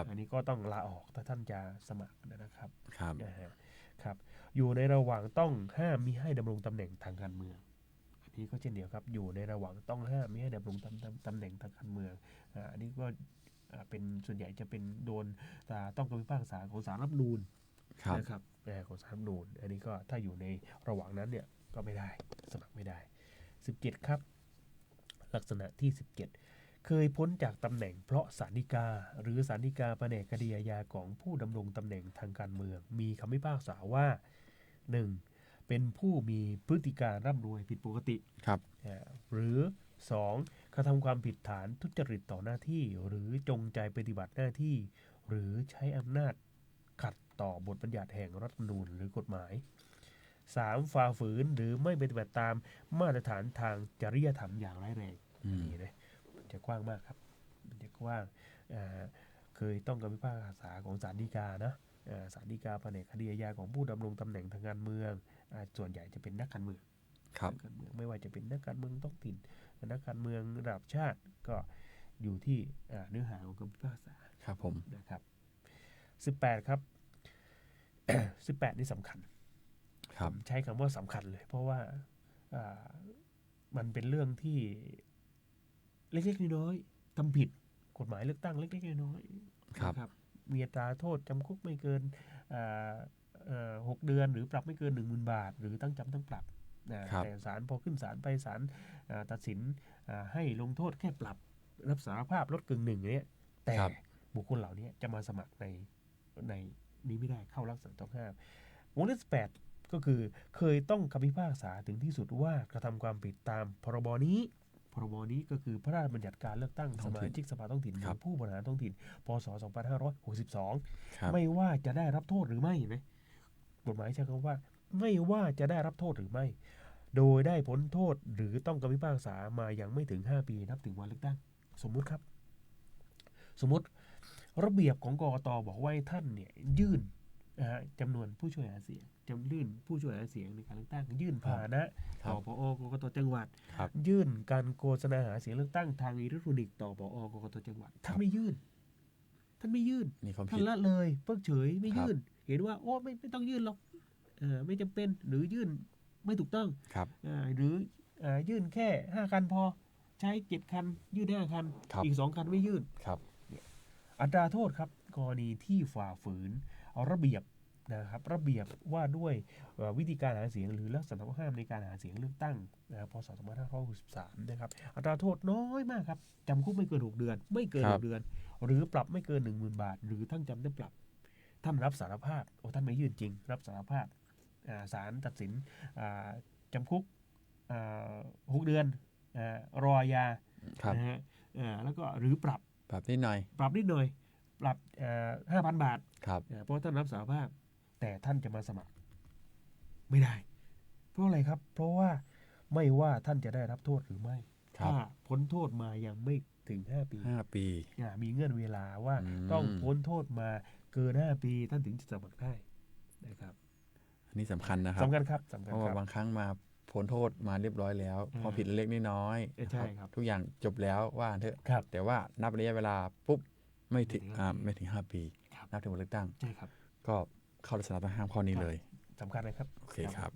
อันนี้ก็ต้องลาออกถ้าท่านจะสมัครนะครับครับอยู่ในระหว่างต้องห้ามมิให้ดำรงตำแหน่งทางการเมืองอันนี้ก็เช่นเดียวครับอยู่ในระหว่างต้องห้ามมิให้ดำรงตำแหน่งทางการเมืองอันนี้ก็เป็นส่วนใหญ่จะเป็นโดนต้องคำพิพากษาของศาลรัฐธรรมนูญนะครับของศาลรัฐธรรมนูญอันนี้ก็ถ้าอยู่ในระหว่างนั้นเนี่ยก็ไม่ได้สมัครไม่ได้17ครับลักษณะที่17เคยพ้นจากตำแหน่งเพราะศาลฎีกาหรือศาลฎีกาแผนกคดีอาญาของผู้ดำรงตำแหน่งทางการเมืองมีคำพิพากษาว่า 1. เป็นผู้มีพฤติการร่ำรวยผิดปกติหรือ 2. กระทำความผิดฐานทุจริตต่อหน้าที่หรือจงใจปฏิบัติหน้าที่หรือใช้อำนาจขัดต่อบทบัญญัติแห่งรัฐธรรมนูญหรือกฎหมาย 3. ฝ่าฝืนหรือไม่ปฏิบัติตามมาตรฐานทางจริยธรรมอย่างร้ายแรงนี่นะมันจะกว้างมากครับมันจะกว้างเคยต้องคำพิพากษาของศาลฎีกานะศาลฎีกาแผนกคดีอาญาของผู้ดำรงตำแหน่งทางการเมืองส่วนใหญ่จะเป็นนักการเมืองไม่ว่าจะเป็นนักการเมืองท้องถิ่นนักการเมืองระดับชาติก็อยู่ที่เนื้อหาของคำพิพากษาครับผมนะครับ18ครับ 18นี่สำคัญใช้คำว่าสำคัญเลยเพราะว่ามันเป็นเรื่องที่เล็กๆน้อยๆทำผิดกฎหมายเลือกตั้งเล็กๆน้อยๆครับมีอัตราโทษจำคุกไม่เกิน6 เดือนหรือปรับไม่เกิน 10,000 บาทหรือทั้งจำทั้งปรับแต่ศาลพอขึ้นศาลไปศาลตัดสินให้ลงโทษแค่ปรับรับสารภาพลดกึ่งหนึ่งเนี่ยแต่บุคคลเหล่านี้จะมาสมัครในนี้ไม่ได้เข้าลักษณะต้องห้ามวงเล็บ18ก็คือเคยต้องคำพิพากษาถึงที่สุดว่ากระทำความผิดตามพรบนี้ก็คือพระราชบัญญัติการเลือกตั้งสมาชิกสภาท้องถิ่นหรือผู้บริหารท้องถิ่นพ.ศ. 2562ไม่ว่าจะได้รับโทษหรือไม่เห็นไหมกฎหมายใช้คำว่าไม่ว่าจะได้รับโทษหรือไม่โดยได้พ้นโทษหรือต้องคำพิพากษามายังไม่ถึง5 ปีนับถึงวันเลือกตั้งสมมุติระเบียบของกกต.บอกว่าท่านเนี่ยยื่นจำนวนผู้ช่วยหาเสียงยื่นผู้ช่วยหาเสียงในการเลือกตั้งยื่นพาหนะต่อผอ.กกต.จังหวัดยื่นการโฆษณาหาเสียงเลือกตั้งทางอิเล็กทรอนิกส์ต่อผอ.กกต.จังหวัดท่านไม่ยื่นท่านละเลยเพิกเฉยไม่ยื่นเห็นว่าโอ้ไม่ต้องยื่นหรอกไม่จำเป็นหรือยื่นไม่ถูกต้องหรือยื่นแค่5 คันพอใช้7 คันยื่น5 คันอีก2 คันไม่ยื่นอัตราโทษครับกรณีที่ฝ่าฝืนระเบียบนะครับระเบียบว่าด้วยวิธีการหาเสียงหรือลักษณะต้องห้ามในการหาเสียงเลือกตั้งพ.ศ. 2563นะครับอัตราโทษน้อยมากครับจำคุกไม่เกิน6 เดือนหรือปรับไม่เกิน 10,000 บาทหรือทั้งจำทั้งปรับท่านรับสารภาพท่านไม่ยื่นจริงรับสารภาพศาลตัดสินจำคุก6 เดือนรออาญานะฮะแล้วก็หรือปรับนิดหน่อยปรับ 5,000 บาทเพราะท่านรับสารภาพแต่ท่านจะมาสมัครไม่ได้เพราะอะไรครับเพราะว่าไม่ว่าท่านจะได้รับโทษหรือไม่ถ้าพ้นโทษมายังไม่ถึง5 ปีมีเงื่อนเวลาว่าต้องพ้นโทษมาเกิน5 ปีท่านถึงจะสมัครได้นะครับอันนี้สำคัญนะครับสำคัญครับเพราะว่าบางครั้งมาพ้นโทษมาเรียบร้อยแล้วพอผิดเล็กน้อยทุกอย่างจบแล้วว่าเถอะแต่ว่านับระยะเวลาปุ๊บไม่ถึง5 ปีนับถึงวันเลือกตั้งก็เข้าลักษณะต้องห้ามข้อนี้เลยสำคัญนะครับโอเคครับ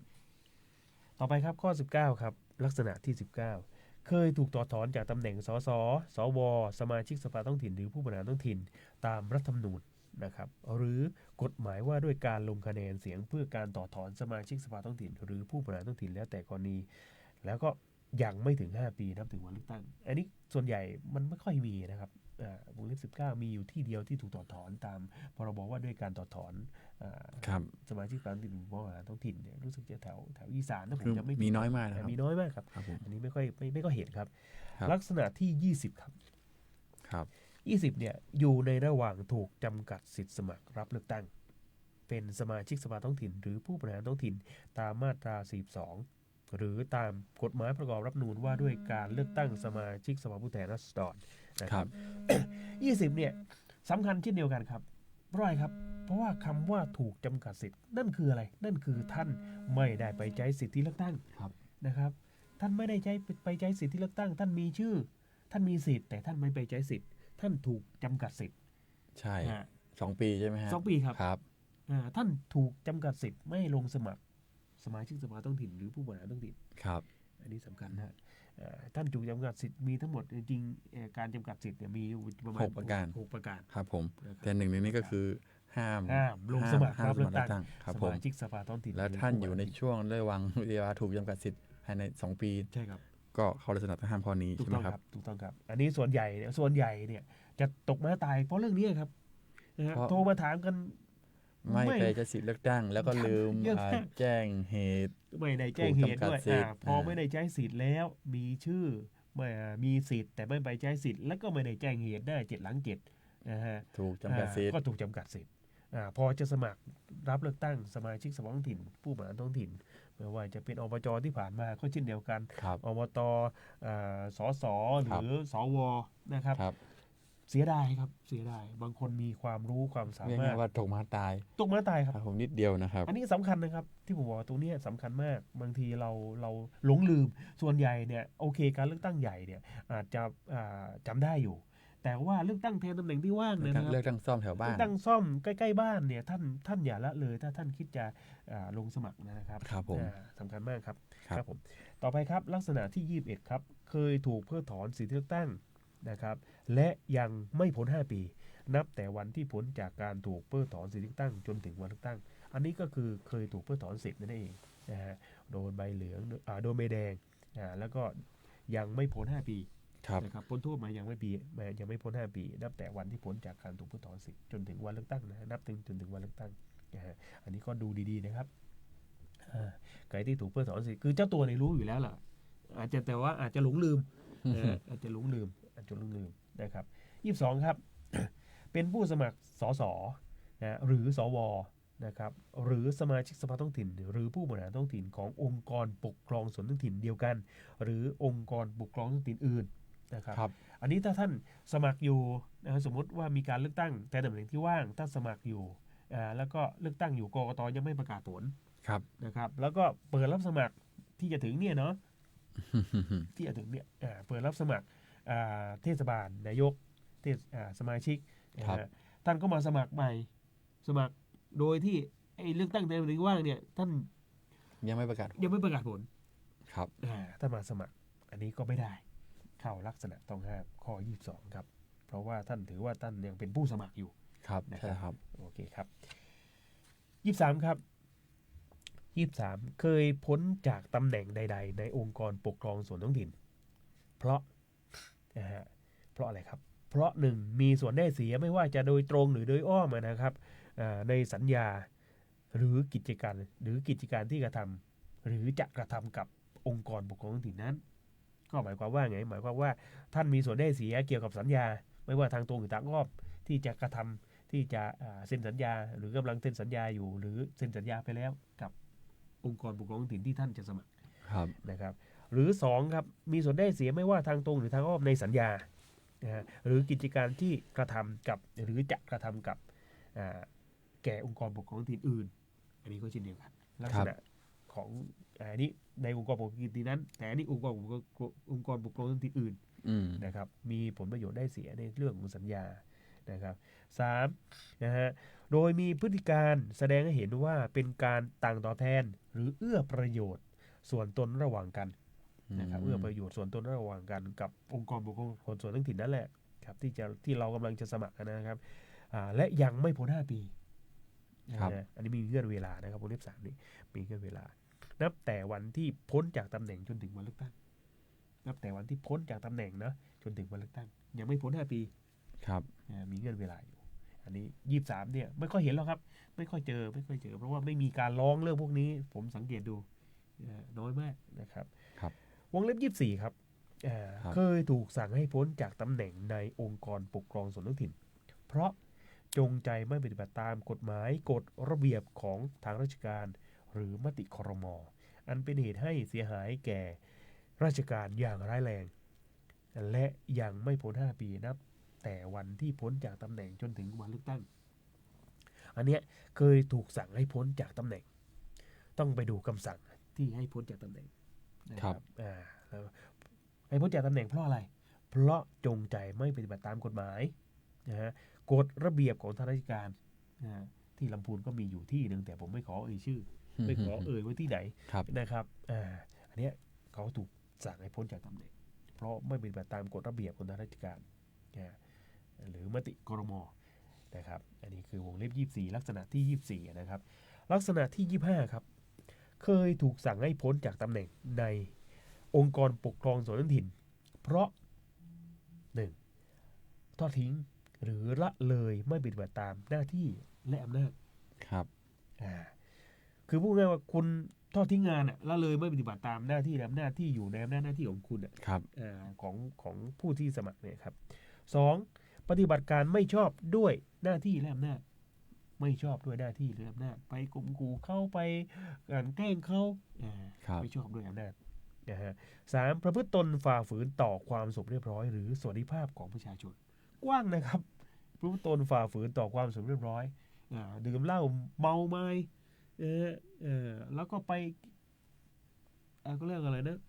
ต่อไปครับข้อ19ครับลักษณะที่19เคยถูกถอนจากตำแหน่งสสสวสมาชิกสภาท้องถิ่นหรือผู้บริหารท้องถิ่นตามรัฐธรรมนูญ นะครับหรือกฎหมายว่าด้วยการลงคะแนนเสียงเพื่อการต่อถอนสมาชิกสภาท้องถิ่นหรือผู้บริหารท้องถิ่นแล้วแต่กรณีแล้วก็ยังไม่ถึง5 ปีนับถึงวันเลือกตั้งอันนี้ส่วนใหญ่มันไม่ค่อยมีนะครับวงเล็บ19มีอยู่ที่เดียวที่ถูกต่อถอนตามพรบว่าด้วยการต่อถอนสมาชิกสภาท้องถิ่นผู้บริหารท้องถิ่นเนี่ยรู้สึกจะแถวอีสานนะผมจะไม่มีน้อยมากนะครับมีน้อยมากครับอันนี้ไม่ค่อยเห็นครับลักษณะที่20ครับ20เนี่ยอยู่ในระหว่างถูกจำกัดสิทธิสมัครรับเลือกตั้งเป็นสมาชิกสภาท้องถิ่นหรือผู้บริหารท้องถิ่นตามมาตรา42หรือตามกฎหมายประกอบรัฐธรรมนูญว่าด้วยการเลือกตั้งสมาชิกสภาผู้แทนราษฎรนะครับ 20เนี่ยสำคัญเช่นเดียวกันครับเพราะอะไรครับเพราะว่าคำว่าถูกจำกัดสิทธิ์นั่นคืออะไรนั่นคือท่านไม่ได้ไปใช้สิทธิเลือกตั้งนะครับท่านไม่ได้ไปใช้สิทธิเลือกตั้งท่านมีชื่อท่านมีสิทธิ์แต่ท่านไม่ไปใช้สิทธิ์ท่านถูกจำกัดสิทธิ์ใช่2 ปีใช่ไหมฮะ2 ปีครับท่านถูกจำกัดสิทธิ์ไม่ลงสมัครสมาชิกสภาท้องถิ่นหรือผู้บริหารท้องถิ่นครับอันนี้สำคัญนะท่านถูกจำกัดสิทธิ์มีทั้งหมดจริงๆการจำกัดสิทธิ์เนี่ยมีประมาณ6 ประการ ครับผมแต่หนึ่งในนี้ก็คือห้ามลงสมัครรับเลือกตั้งสมาชิกสภาท้องถิ่นแล้วท่านอยู่ในช่วงระหว่างเวลาถูกจำกัดสิทธิ์ภายใน2 ปีใช่ครับก็เข้าลักษณะต้องห้ามข้อนี้ใช่ไหมครับถูกต้องครับอันนี้ส่วนใหญ่เนี่ยจะตกม้าตายเพราะเรื่องนี้ครับโทรมาถามกันไม่ไปใช้สิทธิเลือกตั้งแล้วก็ลืมแจ้งเหตุไม่ได้แจ้งเหตุด้วยพอไม่ได้ใช้สิทธิ์แล้วมีชื่อมีสิทธิ์แต่ไม่ไปใช้สิทธิ์แล้วก็ไม่ได้แจ้งเหตุได้7 หลัง 7นะฮะถูกจำกัดสิทธิ์ก็ถูกจำกัดสิทธิ์พอจะสมัครรับเลือกตั้งสมาชิกสภาท้องถิ่นผู้บริหารท้องถิ่นไม่ว่าจะเป็นอบจที่ผ่านมาก็เช่นเดียวกันอบตสสหรือสวนะครับเสียดายครับเสียดายบางคนมีความรู้ความสามารถว่าตกม้าตายครับผมนิดเดียวนะครับอันนี้สำคัญนะครับที่ผมบอกตรงนี้สำคัญมากบางทีเราหลงลืมส่วนใหญ่เนี่ยโอเคการเลือกตั้งใหญ่เนี่ยอาจจะจำได้อยู่แต่ว่าเลือกตั้งแทนตำแหน่งที่ว่างนะครับเลือกตั้งซ่อมแถวบ้านเลือกตั้งซ่อมใกล้ๆบ้านเนี่ยท่านอย่าละเลยถ้าท่านคิดจะลงสมัครนะครับครับผมสำคัญมากครับครับผมต่อไปครับลักษณะที่21ครับเคยถูกเพิกถอนสิทธิเลือกตั้งนะครับและยังไม่พ้น5 ปีนับแต่วันที่พ้นจากการถูกเพิกถอนสิทธิเลือกตั้งจนถึงวันเลือกตั้งอันนี้ก็คือเคยถูกเพิกถอนสิทธิ์นั่นเองนะฮะโดนใบเหลืองโดนใบแดงแล้วก็ยังไม่พ้น5 ปีนะครับพ้นโทษมายังไม่พ้น5 ปีนับแต่วันที่พ้นจากการถูกเพิกถอนสิทธิ์จนถึงวันเลือกตั้งนะนับจนถึงวันเลือกตั้งนะฮะอันนี้ก็ดูดีๆนะครับใครที่ถูกเพิกถอนสิทธิ์คือเจ้าตัวรู้อยู่แล้วล่ะแต่ว่าอาจจะหลงลืมนะครับ22ครับ เป็นผู้สมัครสสนะหรือสวนะครับหรือสมาชิกสภาท้องถิ่นหรือผู้บริหารท้องถิ่นขององค์กรปกครองส่วนท้องถิ่นเดียวกันหรือองค์กรปกครองท้องถิ่นอื่นนะครับอันนี้ถ้าท่านสมัครอยู่นะสมมติว่ามีการเลือกตั้งแต่ตำแหน่งที่ว่างถ้าสมัครอยู่แล้วก็เลือกตั้งอยู่กกต.ยังไม่ประกาศผลนะครับแล้วก็เปิดรับสมัครที่จะถึงเนี่ยเนาะที่จะถึงเนี่ยเปิดรับสมัครเทศบาลนายกสมาชิกท่านก็มาสมัครใหม่สมัครโดยที่เลือกตั้งในวันที่ว่างเนี่ยท่านยังไม่ประกาศผลครับถ้ามาสมัครอันนี้ก็ไม่ได้เข้าลักษณะต้องห้ามข้อ22ครับเพราะว่าท่านถือว่าท่านยังเป็นผู้สมัครอยู่นะครับโอเคครับ23ครับ23เคยพ้นจากตำแหน่งใดๆในองค์กรปกครองส่วนท้องถิ่นเพราะอะไรครับเพราะ1มีส่วนได้เสียไม่ว่าจะโดยตรงหรือโดยอ้อมนะครับในสัญญาหรือกิจการที่กระทำหรือจะกระทำกับองค์กรปกครองท้องถิ่นนั้นก็หมายความว่าไงหมายความว่าท่านมีส่วนได้เสียเกี่ยวกับสัญญาไม่ว่าทางตรงหรือทางอ้อมที่จะกระทำที่จะเซ็นสัญญาหรือกำลังเซ็นสัญญาอยู่หรือเซ็นสัญญาไปแล้วกับองค์กรปกครองท้องถิ่นที่ท่านจะสมัครนะครับหรือ2ครับมีส่วนได้เสียไม่ว่าทางตรงหรือทางอ้อมในสัญญาหรือกิจการที่กระทำกับหรือจะกระทำกับแก่องค์กรปกครองท้องถิ่นอื่นอันนี้ก็เช่นเดียวกันลักษณะของอันนี้ในองค์กรปกครองท้องถิ่นนั้นแต่อันนี้องค์กรปกครองท้องถิ่นอื่นนะครับมีผลประโยชน์ได้เสียในเรื่องของสัญญานะครับ3นะฮะโดยมีพฤติการแสดงให้เห็นว่าเป็นการต่างตอบแทนหรือเอื้อประโยชน์ส่วนตนระหว่างกันนะครับเอื้อประโยชน์ส่วนตนระหว่างกันกับองค์กรปกครองส่วนท้องถิ่นนั่นแหละครับที่เรากำลังจะสมัครนะครับ และยังไม่พ้น5 ปี ครับ อันนี้มีเงื่อนเวลานะครับวงเล็บ3นี่มีเงื่อนเวลานับแต่วันที่พ้นจากตำแหน่งจนถึงวันเลือกตั้งนับแต่วันที่พ้นจากตำแหน่งนะจนถึงวันเลือกตั้งยังไม่พ้น5 ปี ครับ มีเงื่อนเวลาอยู่อันนี้23เนี่ยไม่ค่อยเห็นหรอกครับไม่ค่อยเจอเพราะว่าไม่มีการร้องเรื่องพวกนี้ผมสังเกตดูน้อยมากนะครับ ครับ วงเล็บ24ครับเคยถูกสั่งให้พ้นจากตำแหน่งในองค์กรปกครองส่วนท้องถิ่นเพราะจงใจไม่ปฏิบัติตามกฎหมายกฎระเบียบของทางราชการหรือมติครม.อันเป็นเหตุให้เสียหายแก่ราชการอย่างร้ายแรงและยังไม่พ้น5 ปีนับแต่วันที่พ้นจากตำแหน่งจนถึงวันเลือกตั้งอันเนี้ยเคยถูกสั่งให้พ้นจากตำแหน่งต้องไปดูคำสั่งที่ให้พ้นจากตำแหน่งนะครับแล้วให้พ้นจากตำแหน่งเพราะอะไรเพราะจงใจไม่ปฏิบัติตามกฎหมายนะฮะกฎระเบียบของทางราชการที่ลำพูนก็มีอยู่ที่หนึ่งแต่ผมไม่ขอเอ่ยชื่อไม่ขอเอ่ยไว้ที่ไหนนะครับอันเนี้ยเขาถูกสั่งให้พ้นจากตำแหน่งเพราะไม่ปฏิบัติตามกฎระเบียบของทางราชการหรือมติครม.นะครับอันนี้คือวงเล็บ24ลักษณะที่24นะครับลักษณะที่25ครับเคยถูกสั่งให้พ้นจากตำแหน่งในองค์กรปกครองส่วนท้องถิ่นเพราะ 1. ทอดทิ้งหรือละเลยไม่ปฏิบัติตามหน้าที่และอำนาจครับคือพูดง่ายว่าคุณทอดทิ้งงานละเลยไม่ปฏิบัติตามหน้าที่และอำนาจที่อยู่ในอำนาจหน้าที่ของคุณของผู้ที่สมัครเนี่ยครับ 2. ปฏิบัติการไม่ชอบด้วยหน้าที่และอำนาจไม่ชอบด้วยหน้าที่หรืออำนาจไปข่มขู่เข้าไปแกล้งเขาไม่ชอบด้วยอำนาจนะฮะ 3. ประพฤติตนฝ่าฝืนต่อความสงบเรียบร้อยหรือสวัสดิภาพของประชาชนกว้างนะครับประพฤติตนฝ่าฝืนต่อความสงบเรียบร้อยดื่มเหล้าเมาไม้แล้วก็ไปก็เรียกอะไรนะ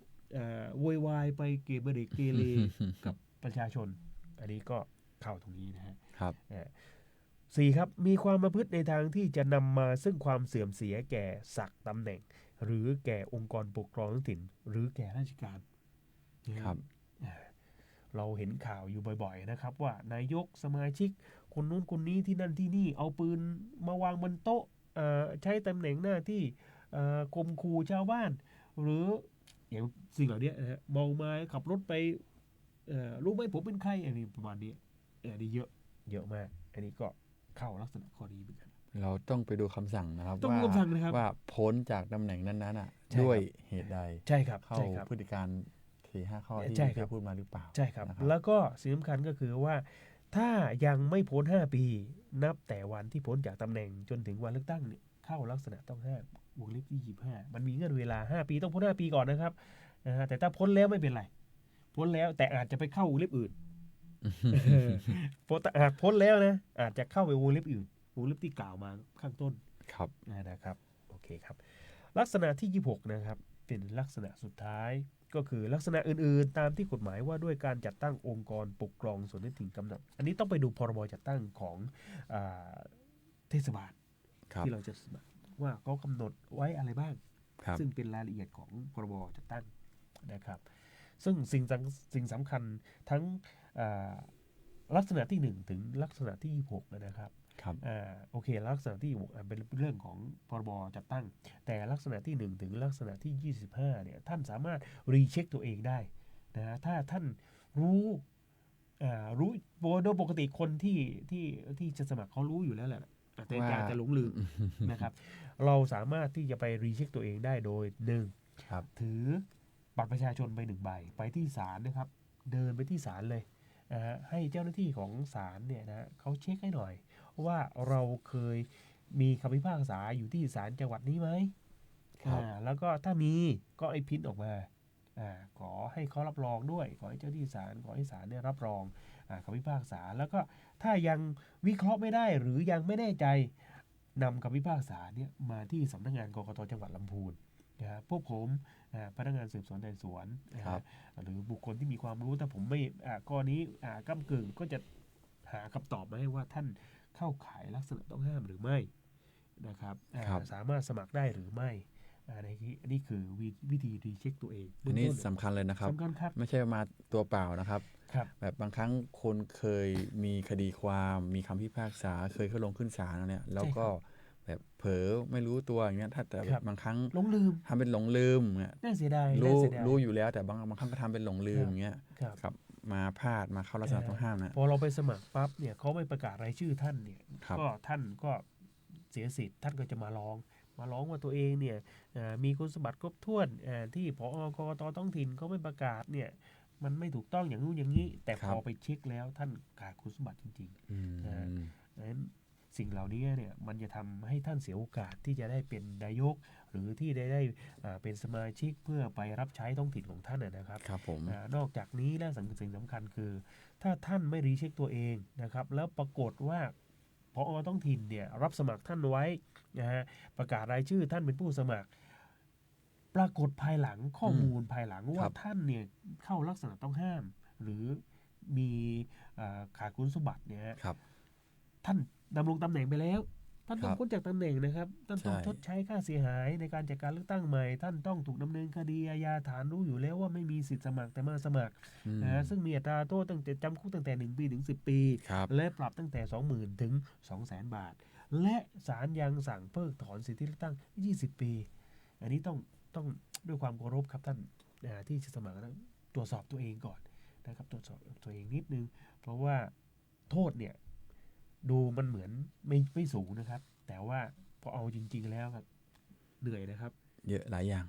โวยวายไปเกเรเกเร กับประชาชนอันนี้ก็เข้าตรงนี้นะฮะครับ4ครับมีความประพฤติในทางที่จะนำมาซึ่งความเสื่อมเสียแก่ศักดิ์ตำแหน่งหรือแก่องค์กรปกครองท้องถิ่นหรือแก่ราชการครับเราเห็นข่าวอยู่บ่อยๆนะครับว่านายกสมาชิกคนนู้นคนนี้ที่นั่นที่นี่เอาปืนมาวางบนโต๊ะใช้ตำแหน่งหน้าที่ข่มขู่ชาวบ้านหรืออย่างสิ่งเหล่านี้นะฮะเมาไม้ขับรถไปรู้ไหมผมเป็นใครอันนี้ประมาณนี้อันนี้เยอะมากอันนี้ก็เข้าลักษณะข้อนี้เหมือนกันเราต้องไปดูคำสั่งนะครับว่าพ้นจากตำแหน่งนั้นๆด้วยเหตุใดใช่ครับเข้าพฤติการ4-5 ข้อที่พี่พูดมาหรือเปล่าใช่ครับแล้วก็สิ่งสำคัญก็คือว่าถ้ายังไม่พ้น5 ปีนับแต่วันที่พ้นจากตำแหน่งจนถึงวันเลือกตั้งเนี่ยเข้าลักษณะต้องห้ามวงเล็บที่25มันมีเงื่อนเวลา5 ปีต้องพ้น5 ปีก่อนนะครับแต่ถ้าพ้นแล้วไม่เป็นไรพ้นแล้วแต่อาจจะไปเข้าวงเล็บอื่นพ้นแล้วนะอาจจะเข้าไปวงเล็บอื่นวงเล็บที่กล่าวมาข้างต้นครับนะครับโอเคครับลักษณะที่26นะครับเป็นลักษณะสุดท้ายก็คือลักษณะอื่นๆตามที่กฎหมายว่าด้วยการจัดตั้งองค์กรปกครองส่วนท้องถิ่นกำหนดอันนี้ต้องไปดูพรบจัดตั้งของเทศบาลที่เราจะสมัครว่าเขากำหนดไว้อะไรบ้างซึ่งเป็นรายละเอียดของพรบจัดตั้งนะครับซึ่งสิ่งสำคัญทั้งลักษณะที่1ถึงลักษณะที่26นะครับโอเคลักษณะที่26เป็นเรื่องของพรบจัดตั้งแต่ลักษณะที่1ถึงลักษณะที่25เนี่ยท่านสามารถรีเช็คตัวเองได้นะถ้าท่านรู้โดยปกติคนที่จะสมัครเขารู้อยู่แล้วแหละแต่อาจจะหลงลืมนะครับเราสามารถที่จะไปรีเช็คตัวเองได้โดย1ถือบัตรประชาชนไป1 ใบไปที่ศาลนะครับเดินไปที่ศาลเลยให้เจ้าหน้าที่ของศาลเนี่ยนะเขาเช็คให้หน่อยว่าเราเคยมีคำพิพากษาอยู่ที่ศาลจังหวัดนี้ไหมแล้วก็ถ้ามีก็ไอ้พิมพ์ออกมาขอให้เขารับรองด้วยขอให้เจ้าที่ศาลขอให้ศาลเนี่ยรับรองคำพิพากษาแล้วก็ถ้ายังวิเคราะห์ไม่ได้หรือยังไม่แน่ใจนำคำพิพากษาเนี่ยมาที่สำนักงานกกต.จังหวัดลำพูนพวกผมพนักงานสืบสวนไต่สวนหรือบุคคลที่มีความรู้ถ้าผมไม่ข้อนี้ก้ำกึ่งก็จะหาคำตอบมาให้ว่าท่านเข้าข่ายลักษณะต้องห้ามหรือไม่นะครับสามารถสมัครได้หรือไม่ อันนี้คือวิธีรีเช็คตัวเอง อันนี้สำคัญเลยนะครับ สำคัญครับ ไม่ใช่มาตัวเปล่านะครับ ครับ แบบบางครั้งคนเคยมีคดีความมีคำพิพากษาเคยขึ้นลงขึ้นศาลเนี่ยแล้วก็แบบเผลอไม่รู้ตัวอย่างเงี้ยถ้าแต่แบบบางครั้ง หลงลืม ทำเป็นหลงลืมเนี่ย น่าเสียดาย รู้อยู่แล้วแต่บางครั้งก็ทำเป็นหลงลืมอย่างเงี้ย ครับ ครับมาพลาดมาเข้าลักษณะต้องห้ามนะ พอเราไปสมัครปั๊บเนี่ยเขาไม่ประกาศรายชื่อท่านเนี่ย ครับ ก็ท่านก็เสียสิทธิ์ท่านก็จะมาร้องว่าตัวเองเนี่ยมีคุณสมบัติครบถ้วนที่ผอกกตท้องถิ่นเขาไม่ประกาศเนี่ยมันไม่ถูกต้องอย่างนู้นอย่างนี้ แต่พอไปเช็คแล้วท่านขาดคุณสมบัติจริงๆดังนั้นสิ่งเหล่านี้เนี่ยมันจะทำให้ท่านเสียโอกาสที่จะได้เป็นนายก หรือที่ได้เป็นสมาชิกเพื่อไปรับใช้ท้องถิ่นของท่านนะครับ ครับผม นอกจากนี้และสิ่งสำคัญคือ ถ้าท่านไม่รีเช็คตัวเองนะครับแล้วปรากฏว่าพอท้องถิ่นเนี่ยรับสมัครท่านไว้นะฮะประกาศรายชื่อท่านเป็นผู้สมัคร ปรากฏภายหลังข้อมูลภายหลังว่าท่านเนี่ยเข้าลักษณะต้องห้าม หรือมีขาดคุณสมบัติเนี่ยท่านดำรงตำแหน่งไปแล้ว ท่านต้องพ้นจากตำแหน่งนะครับท่านต้องชดใช้ค่าเสียหายในการจัดการเลือกตั้งใหม่ท่านต้องถูกดำเนินคดีอาญาฐานรู้อยู่แล้วว่าไม่มีสิทธิสมัครแต่มาสมัครซึ่งมีอัตราโทษตั้งแต่จำคุกตั้งแต่1 ปีถึง10 ปีและปรับตั้งแต่ 20,000 ถึง 200,000 บาทและศาลยังสั่งเพิกถอนสิทธิเลือกตั้ง20 ปีอันนี้ต้องด้วยความเคารพครับท่านที่จะสมัครตรวจสอบตัวเองก่อนนะครับตรวจสอบตัวเองนิดนึงเพราะว่าโทษเนี่ยดูมันเหมือนไม่สูงนะครับแต่ว่าพอเอาจริงๆแล้วครับเหนื่อยนะครับเยอะหลายอย่าง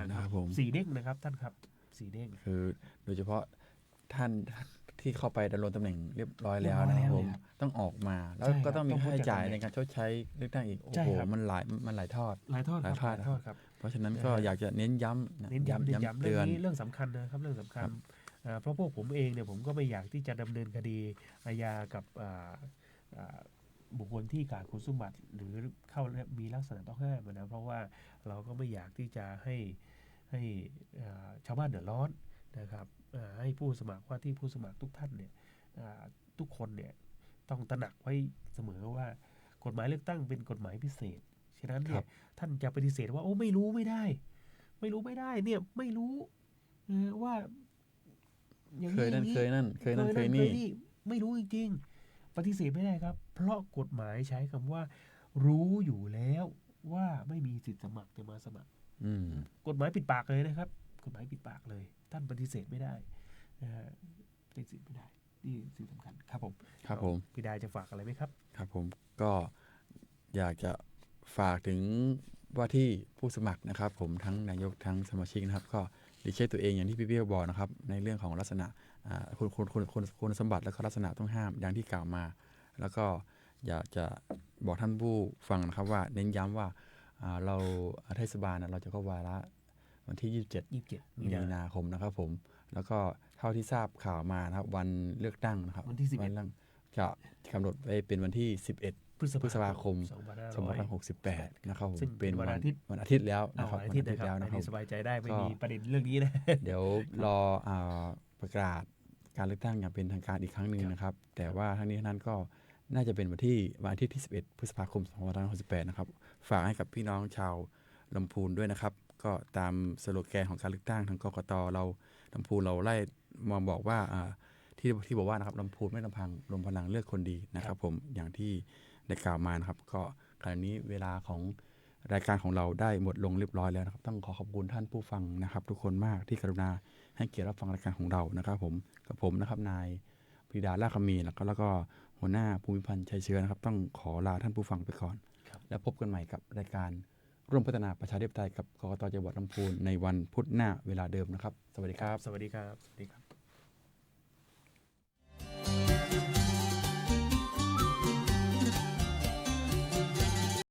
นะครับผม4 เด้งนะครับท่านครับ4 เด้งคือโดยเฉพาะท่านที่เข้าไปดำรงตำแหน่งเรียบร้อยแล้วนะครับผมต้องออกมาแล้วก็ต้องมีค่าใช้จ่ายในการชดใช้เลือกตั้งอีกโอ้โหมันหลายทอดครับเพราะฉะนั้นก็อยากจะเน้นย้ำเรื่องสำคัญนะครับเรื่องสำคัญเพราะพวกผมเองเนี่ยผมก็ไม่อยากที่จะดำเนินคดีอาญากับบุคคลที่ขาดคุณสมบัติหรือเข้ามีลักษณะต้องห้ามนะเพราะว่าเราก็ไม่อยากที่จะให้ชาวบ้านเดือดร้อนนะครับให้ผู้สมัครว่าที่ผู้สมัครทุกท่านเนี่ยทุกคนเนี่ยต้องตระหนักไว้เสมอว่ากฎหมายเลือกตั้งเป็นกฎหมายพิเศษฉะนั้นเนี่ยท่านจะปฏิเสธว่าโอ้ไม่รู้ไม่ได้เนี่ยไม่รู้ว่าเคยนั่นเคยนี่ไม่รู้จริงๆปฏิเสธไม่ได้ครับเพราะกฎหมายใช้คำว่ารู้อยู่แล้วว่าไม่มีสิทธิสมัครแต่มาสมัครกฎหมายปิดปากเลยนะครับกฎหมายปิดปากเลยท่านปฏิเสธไม่ได้ปฏิเสธไม่ได้นี่สิ่งสำคัญครับผมพี่ดาจะฝากอะไรไหมครับครับผมก็อยากจะฝากถึงว่าที่ผู้สมัครนะครับผมทั้งนายกทั้งสมาชิกนะครับก็รีเช็คตัวเองอย่างที่พี่เบี้ยวบอกนะครับในเรื่องของลักษณะคุณสมบัติและก็ลักษณะต้องห้ามอย่างที่กล่าวมาแล้วก็อยากจะบอกท่านผู้ฟังนะครับว่าเน้นย้ำว่าเราเทศบาลเราจะเข้าวาระวันที่27มีนาคมนะครับผมแล้วก็เท่าที่ทราบข่าวมานะครับวันเลือกตั้งนะครับวันที่11จะกำหนดไว้เป็นวันที่11พฤษภาคม2568นะครับผมเป็นวันอาทิตย์แล้วนะครับวันอาทิตย์แล้วนะครับสบายใจได้ไม่มีประเด็นเรื่องนี้นะเดี๋ยวรอประกาศการเลือกตั้งอย่างเป็นทางการอีกครั้งหนึ่งนะครับแต่ว่าทั้งนี้ทั้งนั้นก็น่าจะเป็นวันอาทิตย์ที่11พฤษภาคม2568นะครับฝากให้กับพี่น้องชาวลำพูนด้วยนะครับก็ตามสโลแกนของการเลือกตั้งทางกกตเราลำพูนเราไล่มาบอกว่าที่บอกว่านะครับลำพูนไม่ลำพังรวมพลังเลือกคนดีนะครับผมอย่างที่ได้กล่าวมานะครับก็ขณะนี้เวลาของรายการของเราได้หมดลงเรียบร้อยแล้วนะครับต้องขอบคุณท่านผู้ฟังนะครับทุกคนมากที่กรุณาให้เกียรติรับฟังรายการของเรานะครับผมกับผมนะครับนายปรีดา ลาคมีแล้วก็หัวหน้าภูมิพันธ์ชัยเชื้อนะครับต้องขอลาท่านผู้ฟังไปก่อนแล้วพบกันใหม่กับรายการร่วมพัฒนาประชาธิปไตยกับกกต.จังหวัดลำพูนในวันพุธหน้าเวลาเดิมนะครับสวัสดีครับ